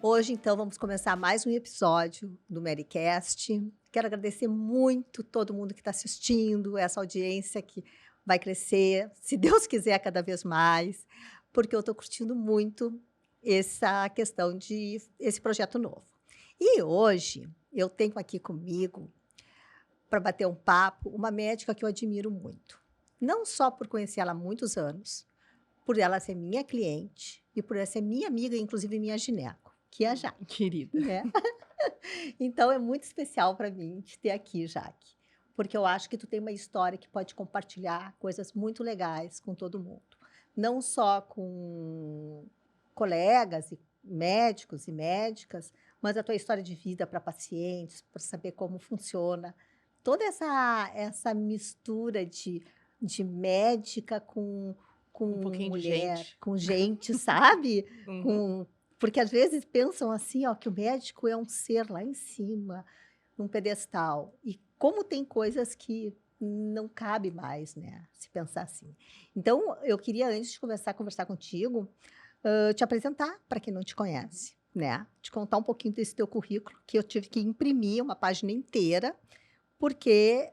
Hoje, então, vamos começar mais um episódio do Marycast. Quero agradecer muito todo mundo que está assistindo, essa audiência que vai crescer, se Deus quiser, cada vez mais, porque eu estou curtindo muito essa questão de esse projeto novo. E hoje eu tenho aqui comigo, para bater um papo, uma médica que eu admiro muito. Não só por conhecê-la há muitos anos, por ela ser minha cliente e por ela ser minha amiga, inclusive minha gineco, que é a Jaque, Querida. né. Então é muito especial para mim te ter aqui, Jaque, porque eu acho que tu tem uma história que pode compartilhar coisas muito legais com todo mundo. Não só com colegas e médicos e médicas, mas a tua história de vida para pacientes, para saber como funciona. Toda essa mistura de médica com Um pouquinho de mulher, gente. com gente, sabe? Uhum. Com porque às vezes pensam assim, ó, que o médico é um ser lá em cima, num pedestal. E como tem coisas que não cabe mais, né, se pensar assim. Então, eu queria, antes de começar a conversar contigo, te apresentar para quem não te conhece, né? Te contar um pouquinho desse teu currículo, que eu tive que imprimir uma página inteira, porque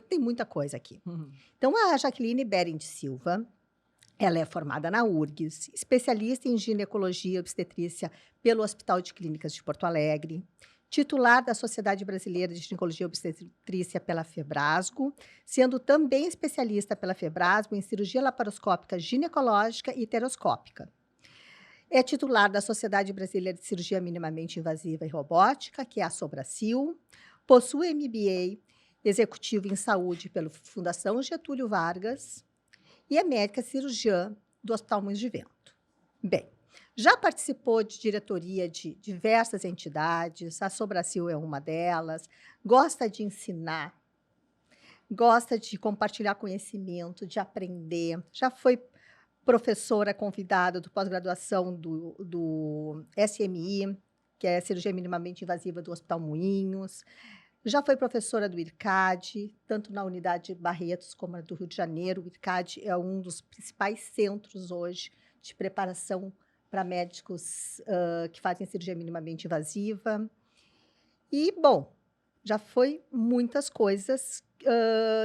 tem muita coisa aqui. Uhum. Então, a Jaqueline Bering de Silva, ela é formada na URGS, especialista em ginecologia e obstetrícia pelo Hospital de Clínicas de Porto Alegre, titular da Sociedade Brasileira de Ginecologia e Obstetrícia pela Febrasgo, sendo também especialista pela Febrasgo em cirurgia laparoscópica ginecológica e uteroscópica. É titular da Sociedade Brasileira de Cirurgia Minimamente Invasiva e Robótica, que é a Sobracil, possui MBA executivo em saúde pela Fundação Getúlio Vargas, e é médica cirurgiã do Hospital Moinhos de Vento. Bem, já participou de diretoria de diversas entidades, a Sobracil é uma delas, gosta de ensinar, gosta de compartilhar conhecimento, de aprender, já foi professora convidada do pós-graduação do SMI, que é Cirurgia Minimamente Invasiva do Hospital Moinhos, já foi professora do IRCAD, tanto na unidade de Barretos como na do Rio de Janeiro. O IRCAD é um dos principais centros hoje de preparação para médicos que fazem cirurgia minimamente invasiva. E, bom, já foi muitas coisas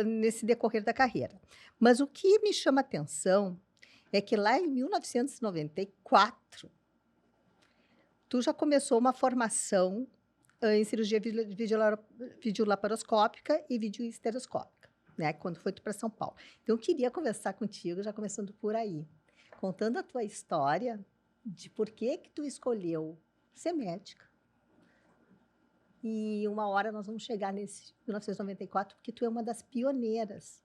nesse decorrer da carreira. Mas o que me chama atenção é que lá em 1994, tu já começou uma formação em cirurgia videolaparoscópica e videohisteroscópica, né, quando foi para São Paulo. Então eu queria conversar contigo, já começando por aí, contando a tua história de por que que tu escolheu ser médica. E uma hora nós vamos chegar nesse 1994, porque tu é uma das pioneiras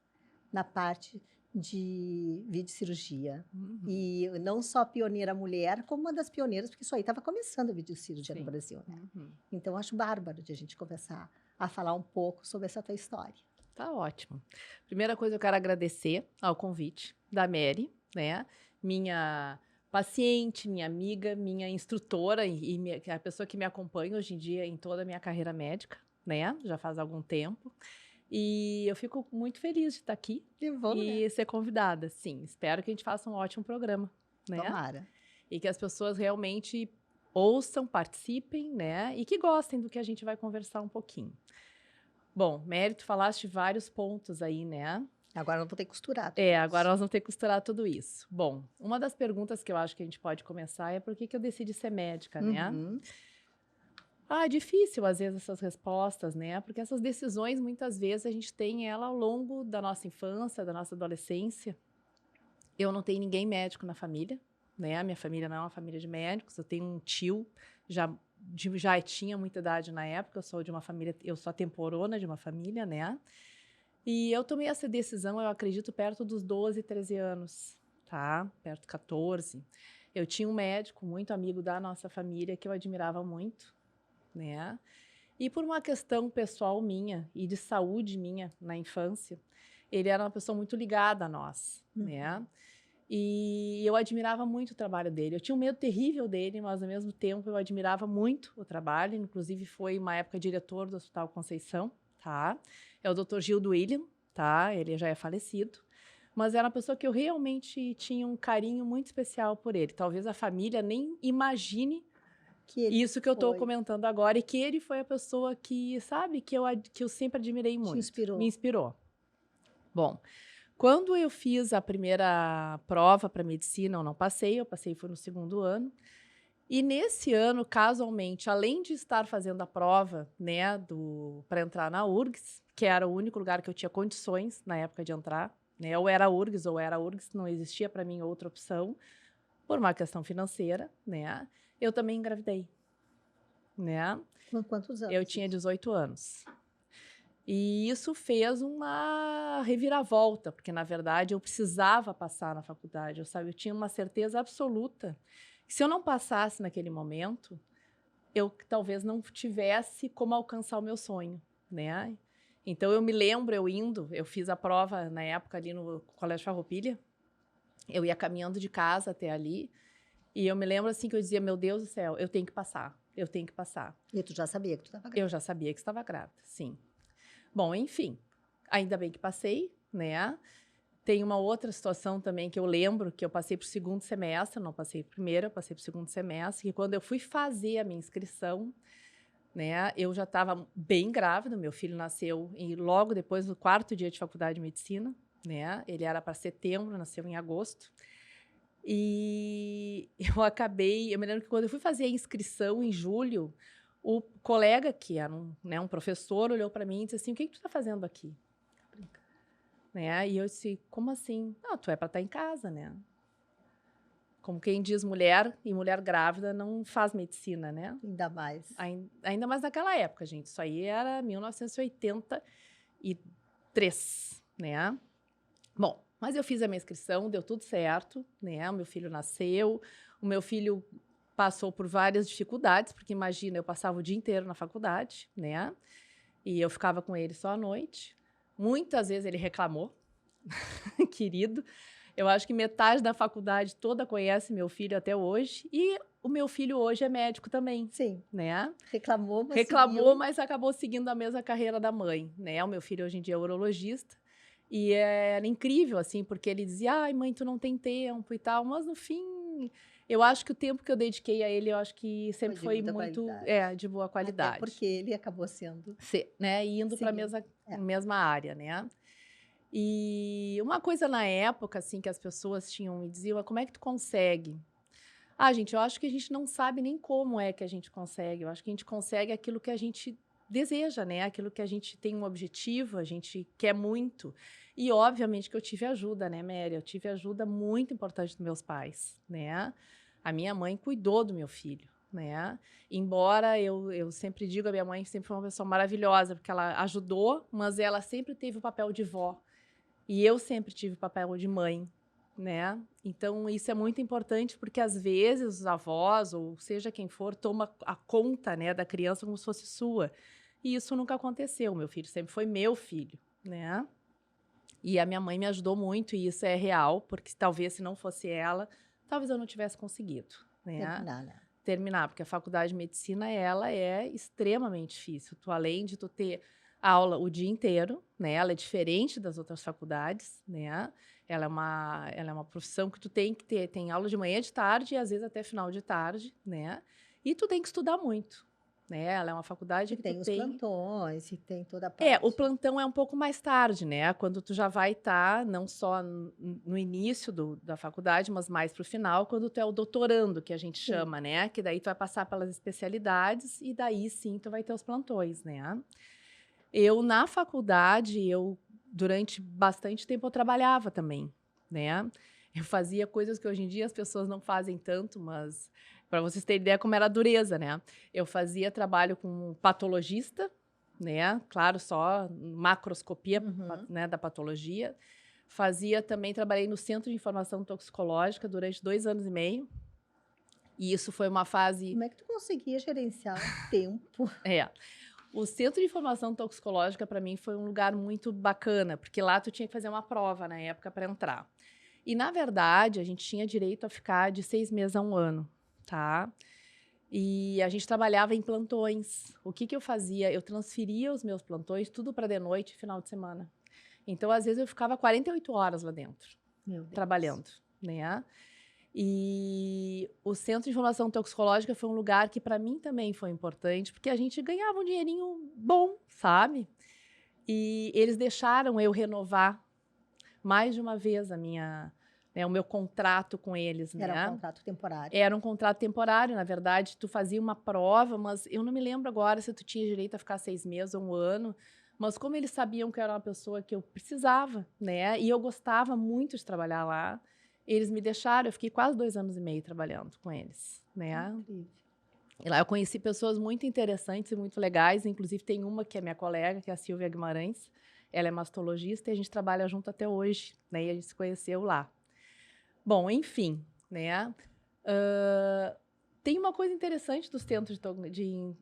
na parte de videocirurgia. Uhum. E não só pioneira mulher, como uma das pioneiras, porque isso aí estava começando a videocirurgia no Sim. Brasil, né. Uhum. Então acho bárbaro de a gente começar a falar um pouco sobre essa tua história. Tá ótimo. Primeira coisa, eu quero agradecer ao convite da Mary, né, minha paciente, minha amiga, minha instrutora que é a pessoa que me acompanha hoje em dia em toda a minha carreira médica, né, já faz algum tempo. E eu fico muito feliz de estar aqui Que bom, né. e ser convidada, sim. Espero que a gente faça um ótimo programa, né. Tomara. E que as pessoas realmente ouçam, participem, né, e que gostem do que a gente vai conversar um pouquinho. Bom, Mérito, falaste vários pontos aí, né. Agora eu vou ter que costurar tudo Agora isso. nós vamos ter que costurar tudo isso. Bom, uma das perguntas que eu acho que a gente pode começar é por que que eu decidi ser médica, né. Uhum. É difícil às vezes essas respostas, né, porque essas decisões muitas vezes a gente tem ela ao longo da nossa infância, da nossa adolescência. Eu não tenho ninguém médico na família, né, a minha família não é uma família de médicos, eu tenho um tio, já tinha muita idade na época, eu sou a temporona de uma família, né, e eu tomei essa decisão, eu acredito, perto dos 12, 13 anos, tá, perto de 14. Eu tinha um médico muito amigo da nossa família que eu admirava muito, né, e por uma questão pessoal minha e de saúde minha na infância, ele era uma pessoa muito ligada a nós, né. Uhum. E eu admirava muito o trabalho dele. Eu tinha um medo terrível dele, mas ao mesmo tempo eu admirava muito o trabalho. Inclusive foi uma época diretor do Hospital Conceição, tá? É o Dr. Gildo William, tá? Ele já é falecido. Mas era uma pessoa que eu realmente tinha um carinho muito especial por ele. Talvez a família nem imagine Que ele Isso que eu estou foi, comentando agora, e que ele foi a pessoa que, sabe, que eu sempre admirei muito. inspirou. Me inspirou. Bom, quando eu fiz a primeira prova para medicina, eu não passei, foi no segundo ano. E nesse ano, casualmente, além de estar fazendo a prova, né, para entrar na URGS, que era o único lugar que eu tinha condições na época de entrar, né, ou era URGS, não existia para mim outra opção, por uma questão financeira, né, eu também engravidei, né, Com quantos anos? eu tinha 18 anos. E isso fez uma reviravolta, porque, na verdade, eu precisava passar na faculdade, eu tinha uma certeza absoluta que se eu não passasse naquele momento, eu talvez não tivesse como alcançar o meu sonho, né? Então, eu me lembro, eu fiz a prova na época ali no Colégio Farroupilha, eu ia caminhando de casa até ali, e eu me lembro assim que eu dizia, meu Deus do céu, eu tenho que passar, eu tenho que passar. E tu já sabia que tu estava grávida? Eu já sabia que estava grávida, sim. Bom, enfim, ainda bem que passei, né? Tem uma outra situação também que eu lembro, que eu passei para o segundo semestre, não passei para o primeiro, eu passei para o segundo semestre, que quando eu fui fazer a minha inscrição, né, eu já estava bem grávida, meu filho nasceu logo depois do 4º dia de faculdade de medicina, né? Ele era para setembro, nasceu em agosto. E eu me lembro que quando eu fui fazer a inscrição em julho, o colega, que era um professor, olhou para mim e disse assim, o que tu está fazendo aqui? Né? E eu disse, como assim? Ah, tu é para estar em casa, né? Como quem diz mulher, e mulher grávida não faz medicina, né? Ainda mais. Ainda mais naquela época, gente. Isso aí era 1983, né? Bom, mas eu fiz a minha inscrição, deu tudo certo, né? O meu filho nasceu, o meu filho passou por várias dificuldades, porque imagina, eu passava o dia inteiro na faculdade, né? E eu ficava com ele só à noite. Muitas vezes ele reclamou, querido. Eu acho que metade da faculdade toda conhece meu filho até hoje. E o meu filho hoje é médico também, Sim. né? Reclamou, mas Reclamou, seguiu. mas acabou seguindo a mesma carreira da mãe, né? O meu filho hoje em dia é urologista. E era incrível, assim, porque ele dizia, ai, mãe, tu não tem tempo e tal. Mas, no fim, eu acho que o tempo que eu dediquei a ele, eu acho que sempre foi de muita muito, qualidade. de boa Até qualidade. porque ele acabou sendo. Né? E indo para a Seguindo. mesma área, né? E uma coisa na época, assim, que as pessoas me diziam, como é que tu consegue? Ah, gente, eu acho que a gente não sabe nem como é que a gente consegue. Eu acho que a gente consegue aquilo que a gente deseja, né? Aquilo que a gente tem um objetivo, a gente quer muito. E, obviamente, que eu tive ajuda, né, Mary? Eu tive ajuda muito importante dos meus pais, né? A minha mãe cuidou do meu filho, né? Embora eu sempre digo, a minha mãe sempre foi uma pessoa maravilhosa, porque ela ajudou, mas ela sempre teve o papel de vó. E eu sempre tive o papel de mãe, né? Então, isso é muito importante, porque às vezes os avós, ou seja quem for, toma a conta, né, da criança como se fosse sua. E isso nunca aconteceu. Meu filho sempre foi meu filho, né? E a minha mãe me ajudou muito, e isso é real, porque talvez se não fosse ela, talvez eu não tivesse conseguido, né? Terminar, né? Terminar, porque a faculdade de medicina, ela é extremamente difícil. Além de tu ter aula o dia inteiro, né? Ela é diferente das outras faculdades, né? Ela é uma profissão que tu tem que ter, tem aula de manhã, de tarde e às vezes até final de tarde, né? E tu tem que estudar muito, né? Ela é uma faculdade E que tem tu os tem... plantões, e tem toda a parte. o plantão é um pouco mais tarde, né? Quando tu já vai estar, não só no início da faculdade, mas mais para o final, quando tu é o doutorando, que a gente chama, né? Que daí tu vai passar pelas especialidades e daí sim tu vai ter os plantões, né? Na faculdade, durante bastante tempo, eu trabalhava também, né? Eu fazia coisas que hoje em dia as pessoas não fazem tanto, mas para vocês terem ideia como era a dureza, né? Eu fazia trabalho com patologista, né? Claro, só macroscopia, né, da patologia. Trabalhei no Centro de Informação Toxicológica durante 2 anos e meio. E isso foi uma fase... Como é que tu conseguia gerenciar o tempo? O Centro de Informação Toxicológica, para mim, foi um lugar muito bacana, porque lá tu tinha que fazer uma prova na época para entrar. E, na verdade, a gente tinha direito a ficar de 6 meses a 1 ano, tá? E a gente trabalhava em plantões. O que eu fazia? Eu transferia os meus plantões tudo para de noite e final de semana. Então, às vezes, eu ficava 48 horas lá dentro, Meu Deus. trabalhando, né? E o Centro de Informação Toxicológica foi um lugar que para mim também foi importante, porque a gente ganhava um dinheirinho bom, sabe? E eles deixaram eu renovar mais de uma vez o meu contrato com eles, né? Era um contrato temporário. Era um contrato temporário, na verdade, tu fazia uma prova, mas eu não me lembro agora se tu tinha direito a ficar 6 meses ou 1 ano, mas como eles sabiam que eu era uma pessoa que eu precisava, né? E eu gostava muito de trabalhar lá, eles me deixaram, eu fiquei quase 2 anos e meio trabalhando com eles, né? Incrível. E lá eu conheci pessoas muito interessantes e muito legais, inclusive tem uma que é minha colega, que é a Silvia Guimarães, ela é mastologista e a gente trabalha junto até hoje, né? E a gente se conheceu lá. Bom, enfim, né? Tem uma coisa interessante dos centros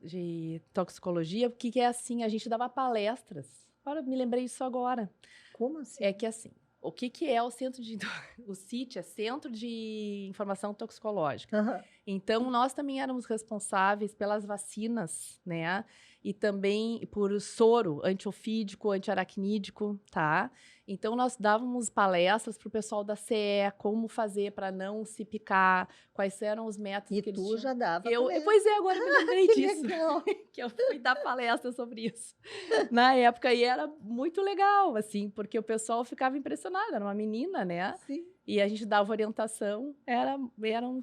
de toxicologia, que é assim, a gente dava palestras. Agora, me lembrei disso agora. Como assim? É que assim, o que é o centro de... O CIT é Centro de Informação Toxicológica. Aham. Então, nós também éramos responsáveis pelas vacinas, né? E também por soro antiofídico, antiaracnídico, tá? Então, nós dávamos palestras para o pessoal da CE, como fazer para não se picar, quais eram os métodos E que eles tu tinham. já dava também. Pois é, agora eu me lembrei Que disso, legal. que eu fui dar palestra sobre isso na época, e era muito legal, assim, porque o pessoal ficava impressionado, era uma menina, né? Sim. E a gente dava orientação, era um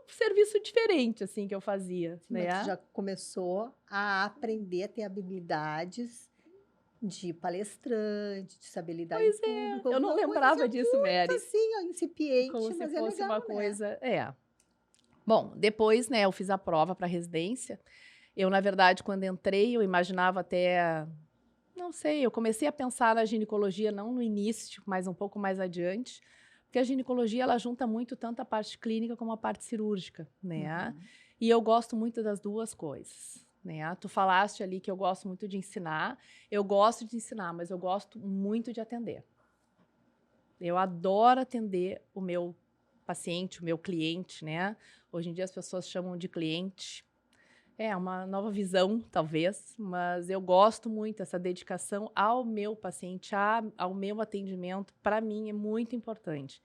serviço diferente, assim, que eu fazia, Sim, né? mas tu já começou a aprender a ter habilidades de palestrante, de saber lidar em Pois é, público. eu não Alguma coisa lembrava disso, Mary, assim, ó, incipiente, como se mas é fosse legal, uma né? coisa... Bom, depois, né, eu fiz a prova para residência. Eu, na verdade, quando entrei, eu imaginava até... Não sei, eu comecei a pensar na ginecologia não no início, mas um pouco mais adiante, porque a ginecologia, ela junta muito tanto a parte clínica como a parte cirúrgica, né? Uhum. E eu gosto muito das duas coisas, né? Tu falaste ali que eu gosto muito de ensinar. Eu gosto de ensinar, mas eu gosto muito de atender. Eu adoro atender o meu paciente, o meu cliente, né? Hoje em dia as pessoas chamam de cliente. É uma nova visão, talvez, mas eu gosto muito dessa dedicação ao meu paciente, ao meu atendimento, para mim é muito importante.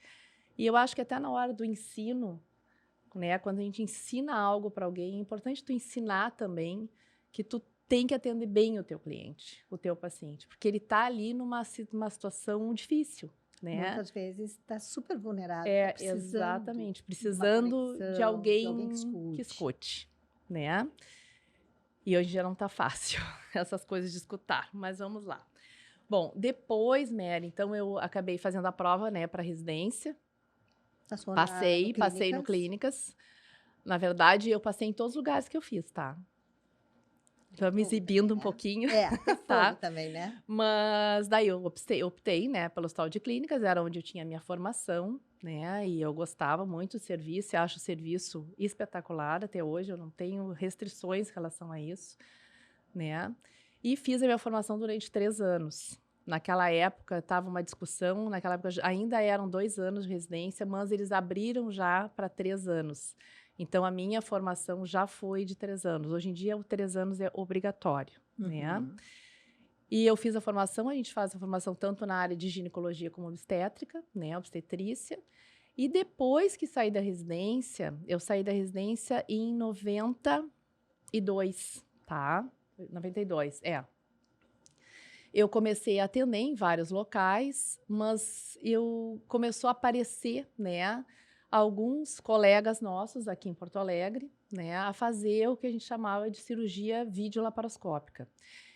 E eu acho que até na hora do ensino, né, quando a gente ensina algo para alguém, é importante tu ensinar também que tu tem que atender bem o teu cliente, o teu paciente, porque ele está ali numa situação difícil, né? Muitas vezes está super vulnerável, É, tá precisando exatamente, de uma precisando de conexão, de alguém que alguém que escute. escute, né? E hoje já não tá fácil essas coisas de escutar, mas vamos lá. Bom, depois, Mary, então eu acabei fazendo a prova, né, para residência. Passou Passei no clínicas. Na verdade, eu passei em todos os lugares que eu fiz, tá? Tô me exibindo um pouquinho, É, ter tá? fogo também, né? Mas daí eu optei, né, pelo Hospital de Clínicas, era onde eu tinha a minha formação, né, e eu gostava muito do serviço, eu acho o serviço espetacular até hoje, eu não tenho restrições em relação a isso, né, e fiz a minha formação durante 3 anos. Naquela época, estava uma discussão, naquela época ainda eram 2 anos de residência, mas eles abriram já para 3 anos. Então, a minha formação já foi de 3 anos. Hoje em dia, o 3 anos é obrigatório, né? Uhum. E eu fiz a formação, a gente faz a formação tanto na área de ginecologia como obstétrica, né, obstetrícia. E depois que saí da residência, eu saí da residência em 92, tá? 92, é. Eu comecei a atender em vários locais, mas começou a aparecer, né, alguns colegas nossos aqui em Porto Alegre, né, a fazer o que a gente chamava de cirurgia videolaparoscópica.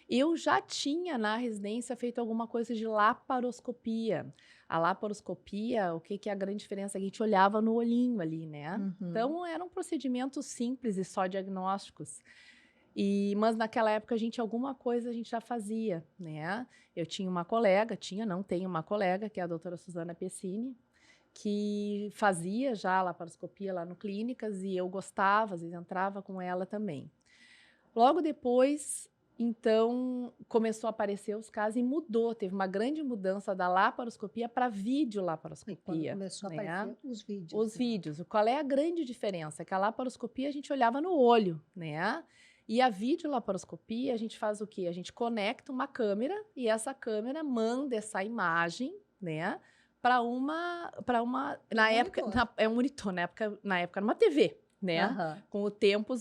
Eu já tinha na residência feito alguma coisa de laparoscopia. A laparoscopia, o que é a grande diferença? A gente olhava no olhinho ali, né? Uhum. Então, eram procedimentos simples e só diagnósticos. Mas naquela época alguma coisa a gente já fazia, né? Eu tinha uma colega, não tenho uma colega, que é a doutora Suzana Pessini, que fazia já laparoscopia lá no Clínicas e eu gostava, às vezes entrava com ela também. Logo depois, então, começou a aparecer os casos e mudou, teve uma grande mudança da laparoscopia para videolaparoscopia. Quando começou a aparecer os vídeos. Os vídeos. Qual é a grande diferença? Que a laparoscopia a gente olhava no olho, né? E a videolaparoscopia, a gente faz o quê? A gente conecta uma câmera e essa câmera manda essa imagem, né, na época, monitor. é um monitor, na época era uma TV, né? Aham. Com o tempo,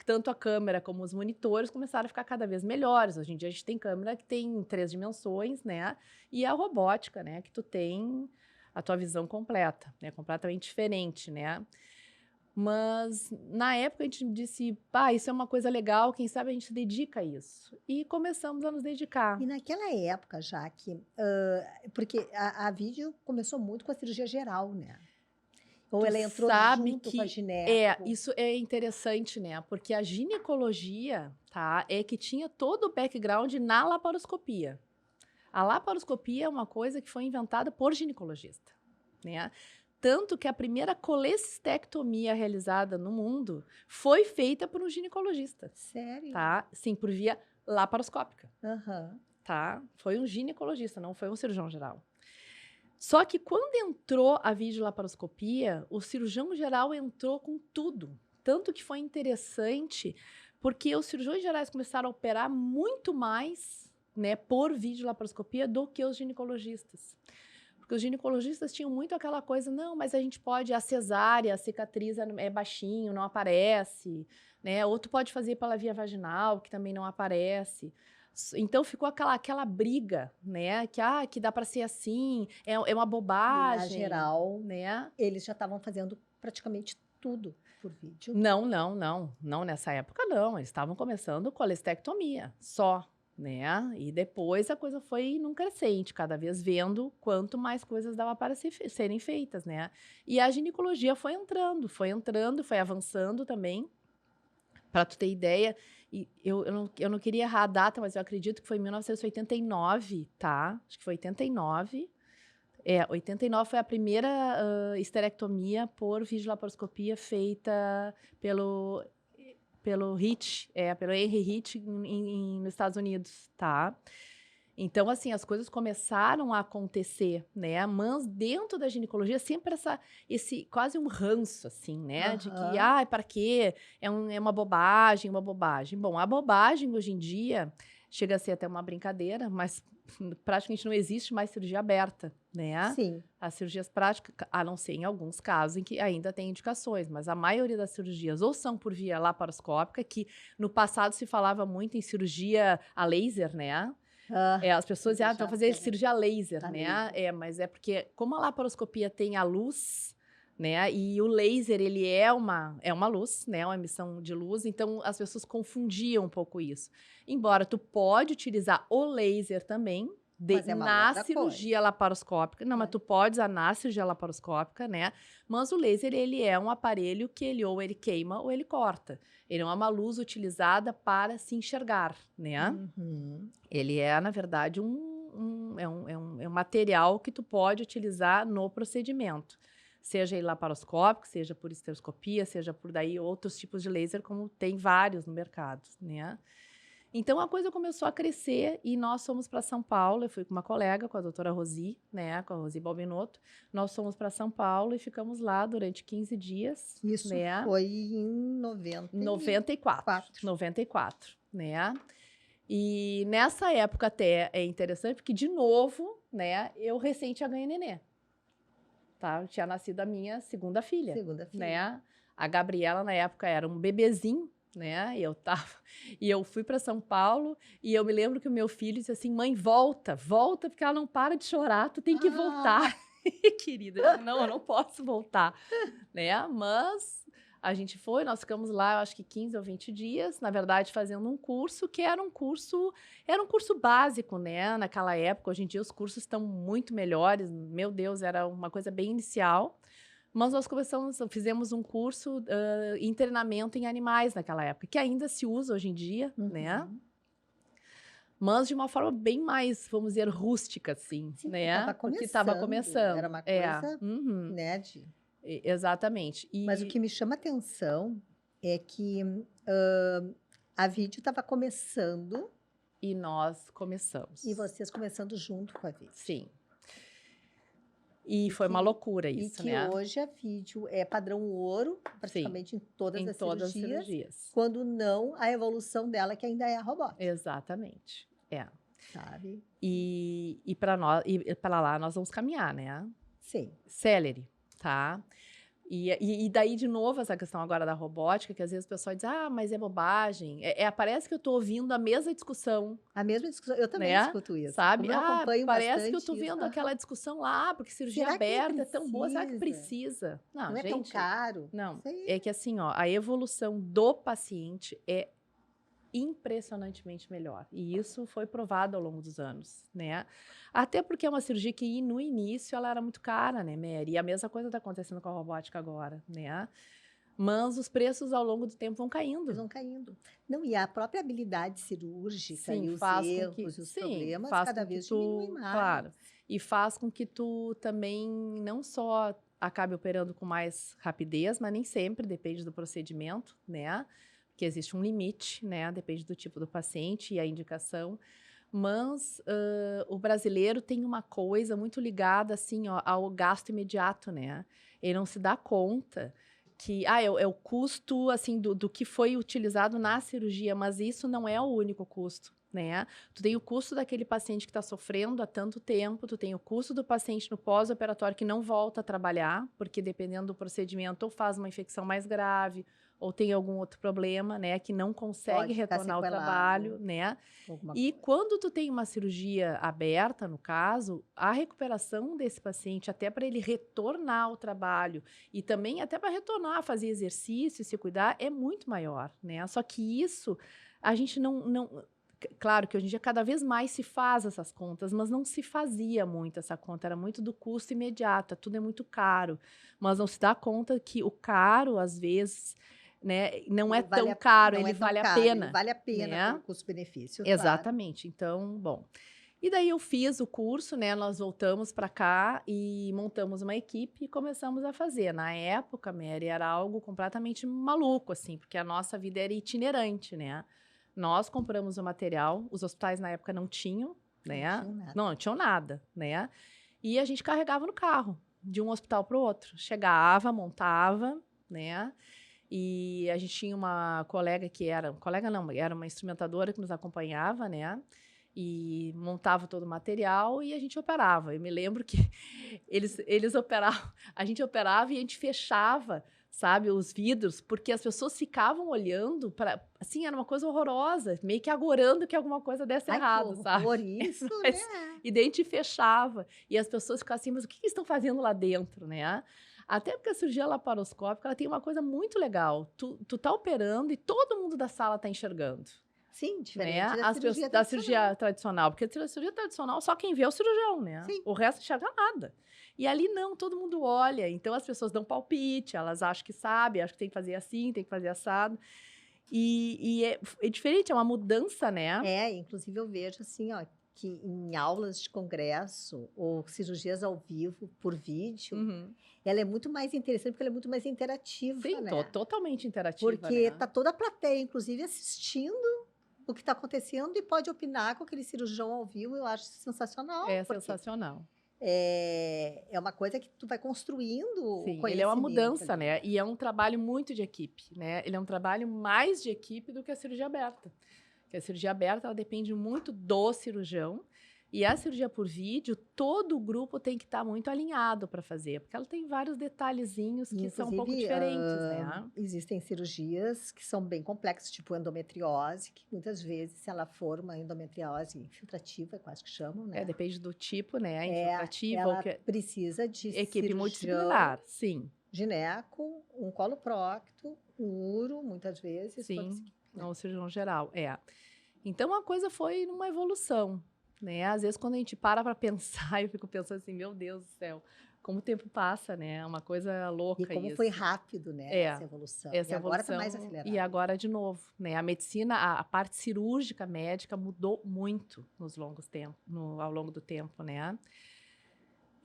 tanto a câmera como os monitores começaram a ficar cada vez melhores. Hoje em dia a gente tem câmera que tem 3 dimensões, né? E a robótica, né? Que tu tem a tua visão completa, né? Completamente diferente, né? Mas na época a gente disse, pá, isso é uma coisa legal, quem sabe a gente se dedica a isso. E começamos a nos dedicar. E naquela época, Jaque, porque a vídeo começou muito com a cirurgia geral, né? Ou Tu ela entrou sabe junto com a que gineco? isso é interessante, né? Porque a ginecologia, tá, é que tinha todo o background na laparoscopia. A laparoscopia é uma coisa que foi inventada por ginecologista, né? Tanto que a primeira colecistectomia realizada no mundo foi feita por um ginecologista, Sério? tá? Sim, por via laparoscópica, Aham. tá? Foi um ginecologista, não foi um cirurgião geral. Só que quando entrou a videolaparoscopia, o cirurgião geral entrou com tudo. Tanto que foi interessante, porque os cirurgiões gerais começaram a operar muito mais, né, por videolaparoscopia do que os ginecologistas. Porque os ginecologistas tinham muito aquela coisa, não, mas a gente pode, a cesárea, a cicatriz é baixinho, não aparece, né? Ou tu pode fazer pela via vaginal, que também não aparece. Então ficou aquela briga, né? Que dá para ser assim, é uma E na bobagem, geral, né? eles já estavam fazendo praticamente tudo por vídeo. Não, nessa época não. Eles estavam começando colestectomia só, né? E depois a coisa foi num crescente, cada vez vendo quanto mais coisas dava para serem feitas, né? E a ginecologia foi entrando, foi avançando também. Para tu ter ideia, e eu não queria errar a data, mas eu acredito que foi em 1989, tá? Acho que foi 89. 89 foi a primeira esterectomia por videolaparoscopia feita pelo Hitch, pelo Henry Hitch nos Estados Unidos, tá? Então, assim, as coisas começaram a acontecer, né? Mas dentro da ginecologia, sempre esse quase um ranço, assim, né? De que, Aham. para quê? É uma bobagem, uma bobagem. Bom, a bobagem hoje em dia chega a ser até uma brincadeira, mas praticamente não existe mais cirurgia aberta, né? Sim. As cirurgias práticas, a não ser em alguns casos em que ainda tem indicações, mas a maioria das cirurgias ou são por via laparoscópica, que no passado se falava muito em cirurgia a laser, né? As pessoas dizem, vão fazer cirurgia laser, né? Mas é porque, como a laparoscopia tem a luz, né? E o laser, ele é uma luz, né? Uma emissão de luz, então as pessoas confundiam um pouco isso. Embora tu pode utilizar o laser também, Mas é uma na outra cirurgia coisa. laparoscópica. Não, mas tu pode usar na cirurgia laparoscópica, né? Mas o laser, ele é um aparelho que ele queima ou ele corta. Ele é uma luz utilizada para se enxergar, né? Uhum. Ele é, na verdade, é um material que tu pode utilizar no procedimento. Seja ele laparoscópico, seja por estereoscopia, seja por daí outros tipos de laser, como tem vários no mercado, né? Então a coisa começou a crescer e nós fomos para São Paulo. Eu fui com uma colega, com a doutora Rosi, né, com a Rosi Balbinotto. Nós fomos para São Paulo e ficamos lá durante 15 dias. Isso né? foi em 94, né? E nessa época até é interessante, porque, de novo, né, eu recém tinha ganho nenê. Tá? Tinha nascido a minha segunda filha. Segunda filha. Né? A Gabriela, na época, era um bebezinho, né? E eu fui para São Paulo e eu me lembro que o meu filho disse assim: mãe, volta, porque ela não para de chorar, tu tem que voltar. Querida, eu disse, não, eu não posso voltar, né? Mas a gente foi, nós ficamos lá, eu acho que 15 ou 20 dias, na verdade, fazendo um curso que era um curso básico, né? Naquela época. Hoje em dia os cursos estão muito melhores. Meu Deus, era uma coisa bem inicial. Mas nós fizemos um curso em treinamento em animais naquela época, que ainda se usa hoje em dia, né? Mas de uma forma bem mais, vamos dizer, rústica, assim, Sim, né? porque estava começando. Era uma coisa, né, Exatamente. Mas o que me chama atenção é que a vídeo estava começando E nós começamos. e vocês começando junto com a vídeo. Sim. E foi uma loucura isso, né? E que hoje a vídeo é padrão ouro, praticamente em todas as cirurgias. Quando não, a evolução dela que ainda é a robótica. Exatamente. Sabe? E para lá nós vamos caminhar, né? Sim. Celery, tá? E daí, de novo, essa questão agora da robótica, que às vezes o pessoal diz, mas é bobagem. Parece que eu estou ouvindo a mesma discussão, A mesma discussão, eu também né? escuto isso. Sabe? Como eu acompanho Parece que eu bastante estou isso. vendo aquela discussão lá, porque cirurgia Será que aberta é tão boa, será que precisa? precisa? Não, Não é tão gente, caro? não. Sei. É que assim, ó, a evolução do paciente é impressionantemente melhor. E isso foi provado ao longo dos anos, né? Até porque é uma cirurgia que no início ela era muito cara, né, Mary? E a mesma coisa está acontecendo com a robótica agora, né? Mas os preços ao longo do tempo vão Eles caindo. vão caindo. Não, e a própria habilidade cirúrgica Sim, e os faz com que, erros e os sim, problemas faz cada com que vez diminuem tu, mais. claro, e faz com que tu também não só acabe operando com mais rapidez, mas nem sempre, depende do procedimento, né? Porque existe um limite, né? Depende do tipo do paciente e a indicação. Mas o brasileiro tem uma coisa muito ligada, assim, ó, ao gasto imediato, né? Ele não se dá conta que é o custo assim do que foi utilizado na cirurgia, mas isso não é o único custo, né? Tu tem o custo daquele paciente que está sofrendo há tanto tempo, tu tem o custo do paciente no pós-operatório que não volta a trabalhar, porque dependendo do procedimento ou faz uma infecção mais grave, ou tem algum outro problema, né, que não consegue Pode ficar retornar ao sequelado trabalho, né? com alguma E coisa. quando tu tem uma cirurgia aberta, no caso, a recuperação desse paciente, até para ele retornar ao trabalho e também até para retornar a fazer exercício, se cuidar, é muito maior, né? Só que isso a gente não. Claro que hoje em dia cada vez mais se faz essas contas, mas não se fazia muito essa conta, era muito do custo imediato, tudo é muito caro, mas não se dá conta que o caro, às vezes, né, não é Ele vale tão caro, não ele é tão vale a caro, ele pena, vale a pena né? pelo custo-benefício, claro. Exatamente. Então, bom. E daí eu fiz o curso, né? Nós voltamos para cá e montamos uma equipe e começamos a fazer. Na época, Mary, era algo completamente maluco, assim, porque a nossa vida era itinerante, né? Nós compramos o material, os hospitais na época não tinham, né? Não tinham nada. Não tinham nada, né? E a gente carregava no carro, de um hospital para o outro. Chegava, montava, né? E a gente tinha uma colega que era, colega não, era uma instrumentadora que nos acompanhava, né? E montava todo o material e a gente operava. Eu me lembro que eles operavam, a gente operava e a gente fechava, sabe, os vidros, porque as pessoas ficavam olhando para, assim, era uma coisa horrorosa, meio que agorando que alguma coisa desse Ai, que errado, sabe? horror isso, né? E daí a gente fechava e as pessoas ficavam assim, mas o que eles estão fazendo lá dentro, né? Até porque a cirurgia laparoscópica, ela tem uma coisa muito legal. Tu tá operando e todo mundo da sala tá enxergando. Sim, Né? diferente da cirurgia Da tradicional. cirurgia tradicional. Porque a cirurgia tradicional, só quem vê é o cirurgião, né? Sim. O resto não enxerga nada. E ali não, todo mundo olha. Então as pessoas dão palpite, elas acham que sabem, acham que tem que fazer assim, tem que fazer assado. E é diferente, é uma mudança, né? Inclusive eu vejo assim, ó, que em aulas de congresso ou cirurgias ao vivo por vídeo, Uhum. ela é muito mais interessante porque ela é muito mais interativa, Sim, né? totalmente interativa, Porque né? tá toda a plateia, inclusive, assistindo o que está acontecendo e pode opinar com aquele cirurgião ao vivo. Eu acho sensacional, É porque sensacional. é uma coisa que tu vai construindo o Sim, ele é uma conhecimento mudança, ali, né? E é um trabalho muito de equipe, né? Ele é um trabalho mais de equipe do que a cirurgia aberta. Porque a cirurgia aberta, ela depende muito do cirurgião. E a cirurgia por vídeo, todo o grupo tem que estar muito alinhado para fazer, porque ela tem vários detalhezinhos que são um pouco Inclusive, diferentes, né? existem cirurgias que são bem complexas, tipo endometriose, que muitas vezes, se ela for uma endometriose infiltrativa, é quase que chamam, né? Depende do tipo, né? Infiltrativa ou Ela que precisa de equipe cirurgião, multidisciplinar, sim. gineco, um coloprocto, um uro, muitas vezes. Sim, né? ou cirurgião geral, Então a coisa foi numa evolução, né? Às vezes quando a gente para pensar, eu fico pensando assim, meu Deus do céu, como o tempo passa, né? É uma coisa louca E como isso. foi rápido, né, essa evolução. Essa E agora está mais evolução, acelerado. e agora de novo, né? A medicina, a parte cirúrgica médica mudou muito nos longos tempos, ao longo do tempo, né?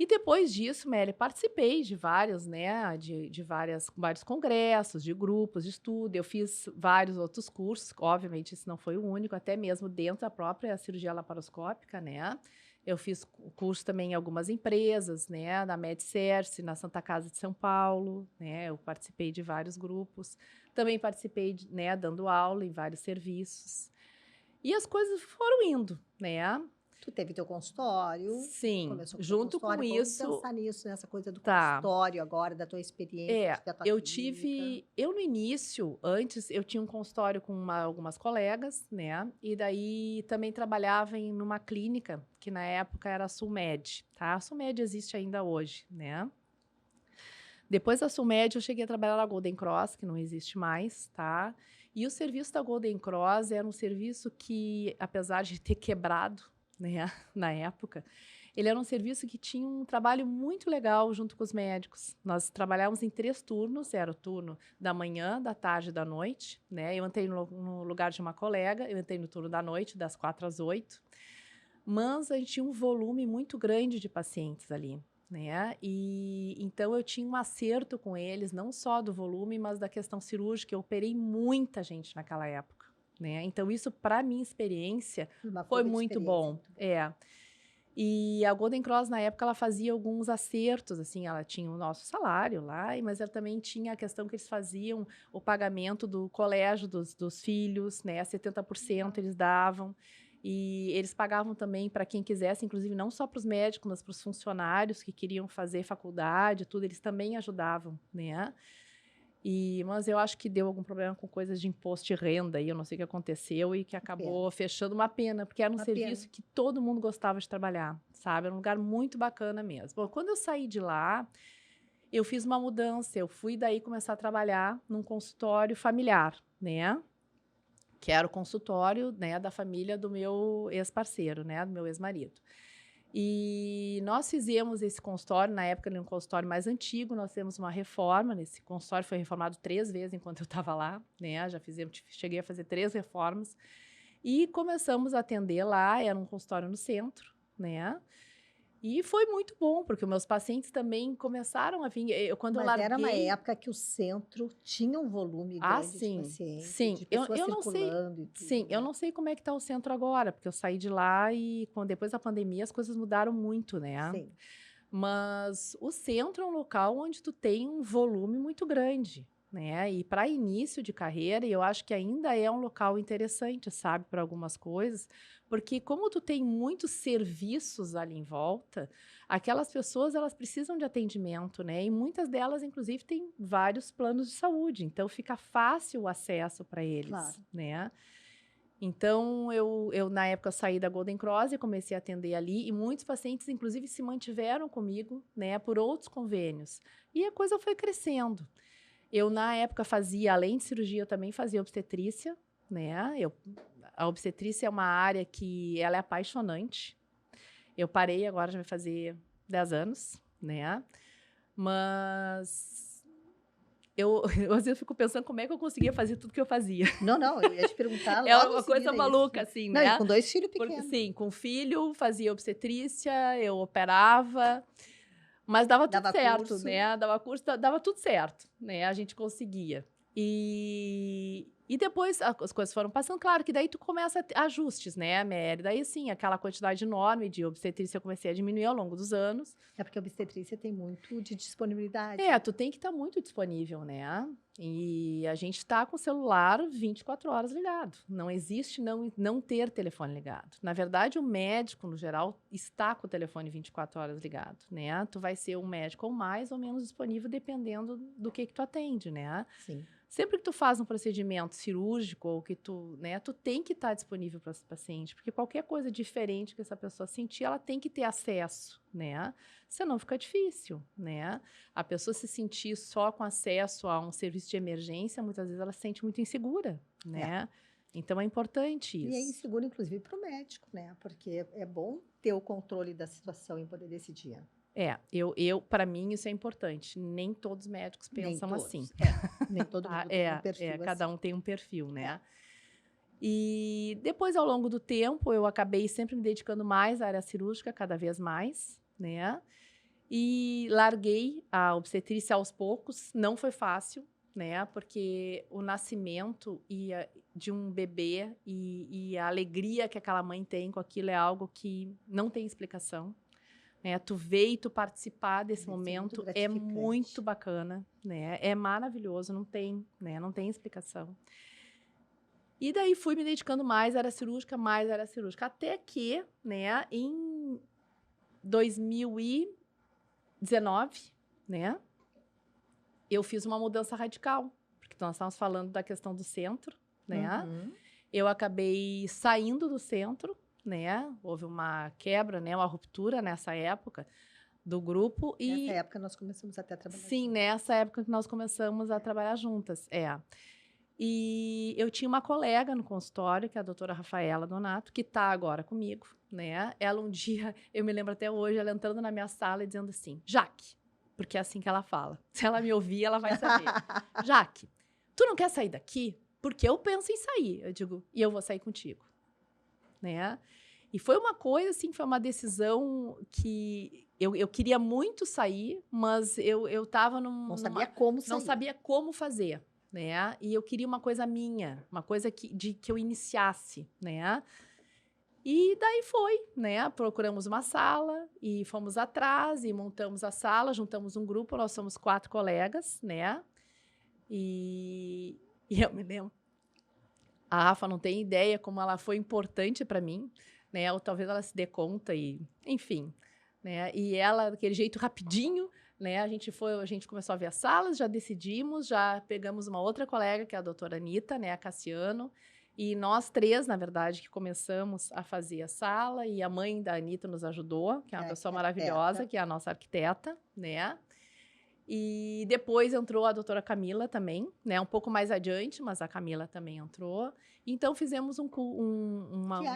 E depois disso, Mary, participei de vários, né, de vários congressos, de grupos de estudo. Eu fiz vários outros cursos, obviamente esse não foi o único, até mesmo dentro da própria cirurgia laparoscópica, né? Eu fiz curso também em algumas empresas, né, na MedCerce, na Santa Casa de São Paulo, né? Eu participei de vários grupos. Também participei, né, dando aula em vários serviços. E as coisas foram indo, né? tu teve teu consultório, Sim, começou com teu junto com consultório. Vamos isso, pensar nisso, nessa coisa do tá. consultório agora, da tua experiência, de ter a tua clínica. Eu no início, antes, eu tinha um consultório com algumas colegas, né? E daí também trabalhava numa clínica, que na época era a Sulmed, tá? A Sulmed existe ainda hoje, né? Depois da Sulmed, eu cheguei a trabalhar na Golden Cross, que não existe mais, tá? E o serviço da Golden Cross era um serviço que, apesar de ter quebrado, né, na época, ele era um serviço que tinha um trabalho muito legal junto com os médicos. Nós trabalhávamos em 3 turnos, era o turno da manhã, da tarde e da noite, né? Eu entrei no lugar de uma colega, eu entrei no turno da noite, das 4 às 8, mas a gente tinha um volume muito grande de pacientes ali, né? E então eu tinha um acerto com eles, não só do volume, mas da questão cirúrgica. Eu operei muita gente naquela época, né? Então isso, para minha experiência, Uma foi fuga de muito experiência, bom. muito bom. É. E a Golden Cross, na época, ela fazia alguns acertos, assim, ela tinha o nosso salário lá, mas ela também tinha a questão que eles faziam o pagamento do colégio dos filhos, né? 70% eles davam. E eles pagavam também para quem quisesse, inclusive não só para os médicos, mas para os funcionários que queriam fazer faculdade, tudo, eles também ajudavam, né? Mas eu acho que deu algum problema com coisas de imposto de renda, e eu não sei o que aconteceu, e que acabou fechando. Uma pena, porque era um serviço que todo mundo gostava de trabalhar, sabe? Era um lugar muito bacana mesmo. Bom, quando eu saí de lá, eu fiz uma mudança. Eu fui daí começar a trabalhar num consultório familiar, né? Que era o consultório, né, da família do meu ex-parceiro, né, do meu ex-marido. E nós fizemos esse consultório, na época ele era um consultório mais antigo, nós fizemos uma reforma, nesse consultório foi reformado 3 vezes enquanto eu estava lá, né, cheguei a fazer 3 reformas, e começamos a atender lá, era um consultório no centro, né, e foi muito bom, porque os meus pacientes também começaram a vir, quando eu Mas era uma larguei... época que o centro tinha um volume Ah, grande de sim, pacientes, sim. de Eu, pessoas eu não sei, circulando e sim, tudo, eu né? não sei como é que está o centro agora, porque eu saí de lá e depois da pandemia as coisas mudaram muito, né? Sim. Mas o centro é um local onde tu tem um volume muito grande, né? E para início de carreira, eu acho que ainda é um local interessante, sabe, para algumas coisas, porque como tu tem muitos serviços ali em volta, aquelas pessoas elas precisam de atendimento, né? E muitas delas, inclusive, têm vários planos de saúde, então fica fácil o acesso para eles, Claro. né? Então, eu na época saí da Golden Cross e comecei a atender ali, e muitos pacientes, inclusive, se mantiveram comigo, né, por outros convênios. E a coisa foi crescendo. Eu, na época, fazia, além de cirurgia, eu também fazia obstetrícia, né? A obstetrícia é uma área que ela é apaixonante. Eu parei agora, já vai fazer 10 anos, né? Mas eu às vezes fico pensando como é que eu conseguia fazer tudo que eu fazia. Não, eu ia te perguntar É logo em uma coisa seguida isso. maluca, assim, Não, e né? com 2 filhos Porque, pequenos. sim, com filho, fazia obstetrícia, eu operava, mas dava tudo Dava certo, curso. né? Dava curso, dava tudo certo, né? A gente conseguia. E depois as coisas foram passando, claro que daí tu começa a ter ajustes, né, Mary? Daí, sim, aquela quantidade enorme de obstetrícia eu comecei a diminuir ao longo dos anos. É porque a obstetrícia tem muito de disponibilidade. Tu tem que estar muito disponível, né? E a gente está com o celular 24 horas ligado. Não existe não ter telefone ligado. Na verdade, o médico, no geral, está com o telefone 24 horas ligado, né? Tu vai ser um médico ou mais ou menos disponível, dependendo do que tu atende, né? Sim. Sempre que tu faz um procedimento cirúrgico ou que tu tem que estar disponível para esse paciente, porque qualquer coisa diferente que essa pessoa sentir, ela tem que ter acesso, né? Senão fica difícil, né? A pessoa se sentir só com acesso a um serviço de emergência, muitas vezes ela se sente muito insegura, né? Então é importante E é isso. inseguro, inclusive, para o médico, né? Porque é bom ter o controle da situação e poder decidir. Para mim isso é importante. Nem todos os médicos Nem pensam todos. assim. Nem todo mundo tem um perfil assim. Cada um tem um perfil, né? E depois, ao longo do tempo, eu acabei sempre me dedicando mais à área cirúrgica, cada vez mais, né? E larguei a obstetrícia aos poucos. Não foi fácil, né? Porque o nascimento de um bebê e a alegria que aquela mãe tem com aquilo é algo que não tem explicação. Né? Tu ver e tu participar desse momento é muito bacana, né? É maravilhoso, não tem explicação. E daí fui me dedicando mais à área cirúrgica, até que, né, em 2019, né, eu fiz uma mudança radical, porque nós estávamos falando da questão do centro, né? Uhum. Eu acabei saindo do centro, né? Houve uma quebra, né, uma ruptura nessa época do grupo Nessa época nós começamos até a trabalhar sim, juntas. nessa época que nós começamos a trabalhar juntas, E eu tinha uma colega no consultório, que é a doutora Rafaela Donato, que está agora comigo, né? Ela um dia, eu me lembro até hoje, ela entrando na minha sala e dizendo assim, Jaque, porque é assim que ela fala. Se ela me ouvir, ela vai saber. Jaque, tu não quer sair daqui? Porque eu penso em sair. Eu digo, e eu vou sair contigo, né? E foi uma coisa, assim, foi uma decisão que eu queria muito sair, mas eu estava Não sabia como sair. não sabia como fazer, né? E eu queria uma coisa minha, uma coisa que eu iniciasse, né? E daí foi, né? Procuramos uma sala e fomos atrás e montamos a sala, juntamos um grupo, nós somos 4 colegas, né? E eu me lembro, a Rafa não tem ideia como ela foi importante para mim, né? Ou talvez ela se dê conta e, enfim, né? E ela, daquele jeito rapidinho, né? A gente começou a ver as salas, já decidimos, já pegamos uma outra colega, que é a doutora Anitta, né? A Cassiano, e nós 3, na verdade, que começamos a fazer a sala, e a mãe da Anitta nos ajudou, que é uma pessoa maravilhosa, que é a nossa arquiteta, né? E depois entrou a doutora Camila também, né? Um pouco mais adiante, mas a Camila também entrou. Então, fizemos um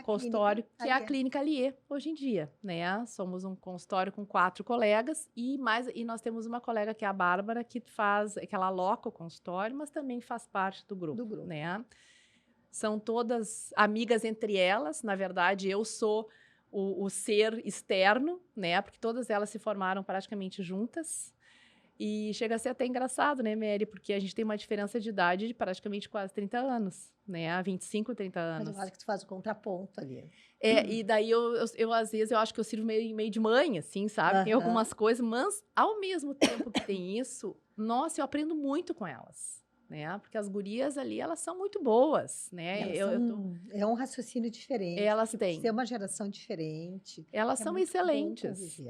consultório, que é a Clínica Aliê, hoje em dia, né? Somos um consultório com 4 colegas e nós temos uma colega, que é a Bárbara, que ela aloca o consultório, mas também faz parte do grupo, né? São todas amigas entre elas. Na verdade, eu sou o ser externo, né? Porque todas elas se formaram praticamente juntas. E chega a ser até engraçado, né, Mary? Porque a gente tem uma diferença de idade de praticamente quase 30 anos, né? 25, 30 anos. Mas eu acho que tu faz o contraponto ali. E daí eu às vezes, eu acho que eu sirvo meio de mãe, assim, sabe? Tem algumas coisas, mas ao mesmo tempo que tem isso, nossa, eu aprendo muito com elas, né? Porque as gurias ali, elas são muito boas, né? É um raciocínio diferente. Elas têm. Ser uma geração diferente. Elas são excelentes.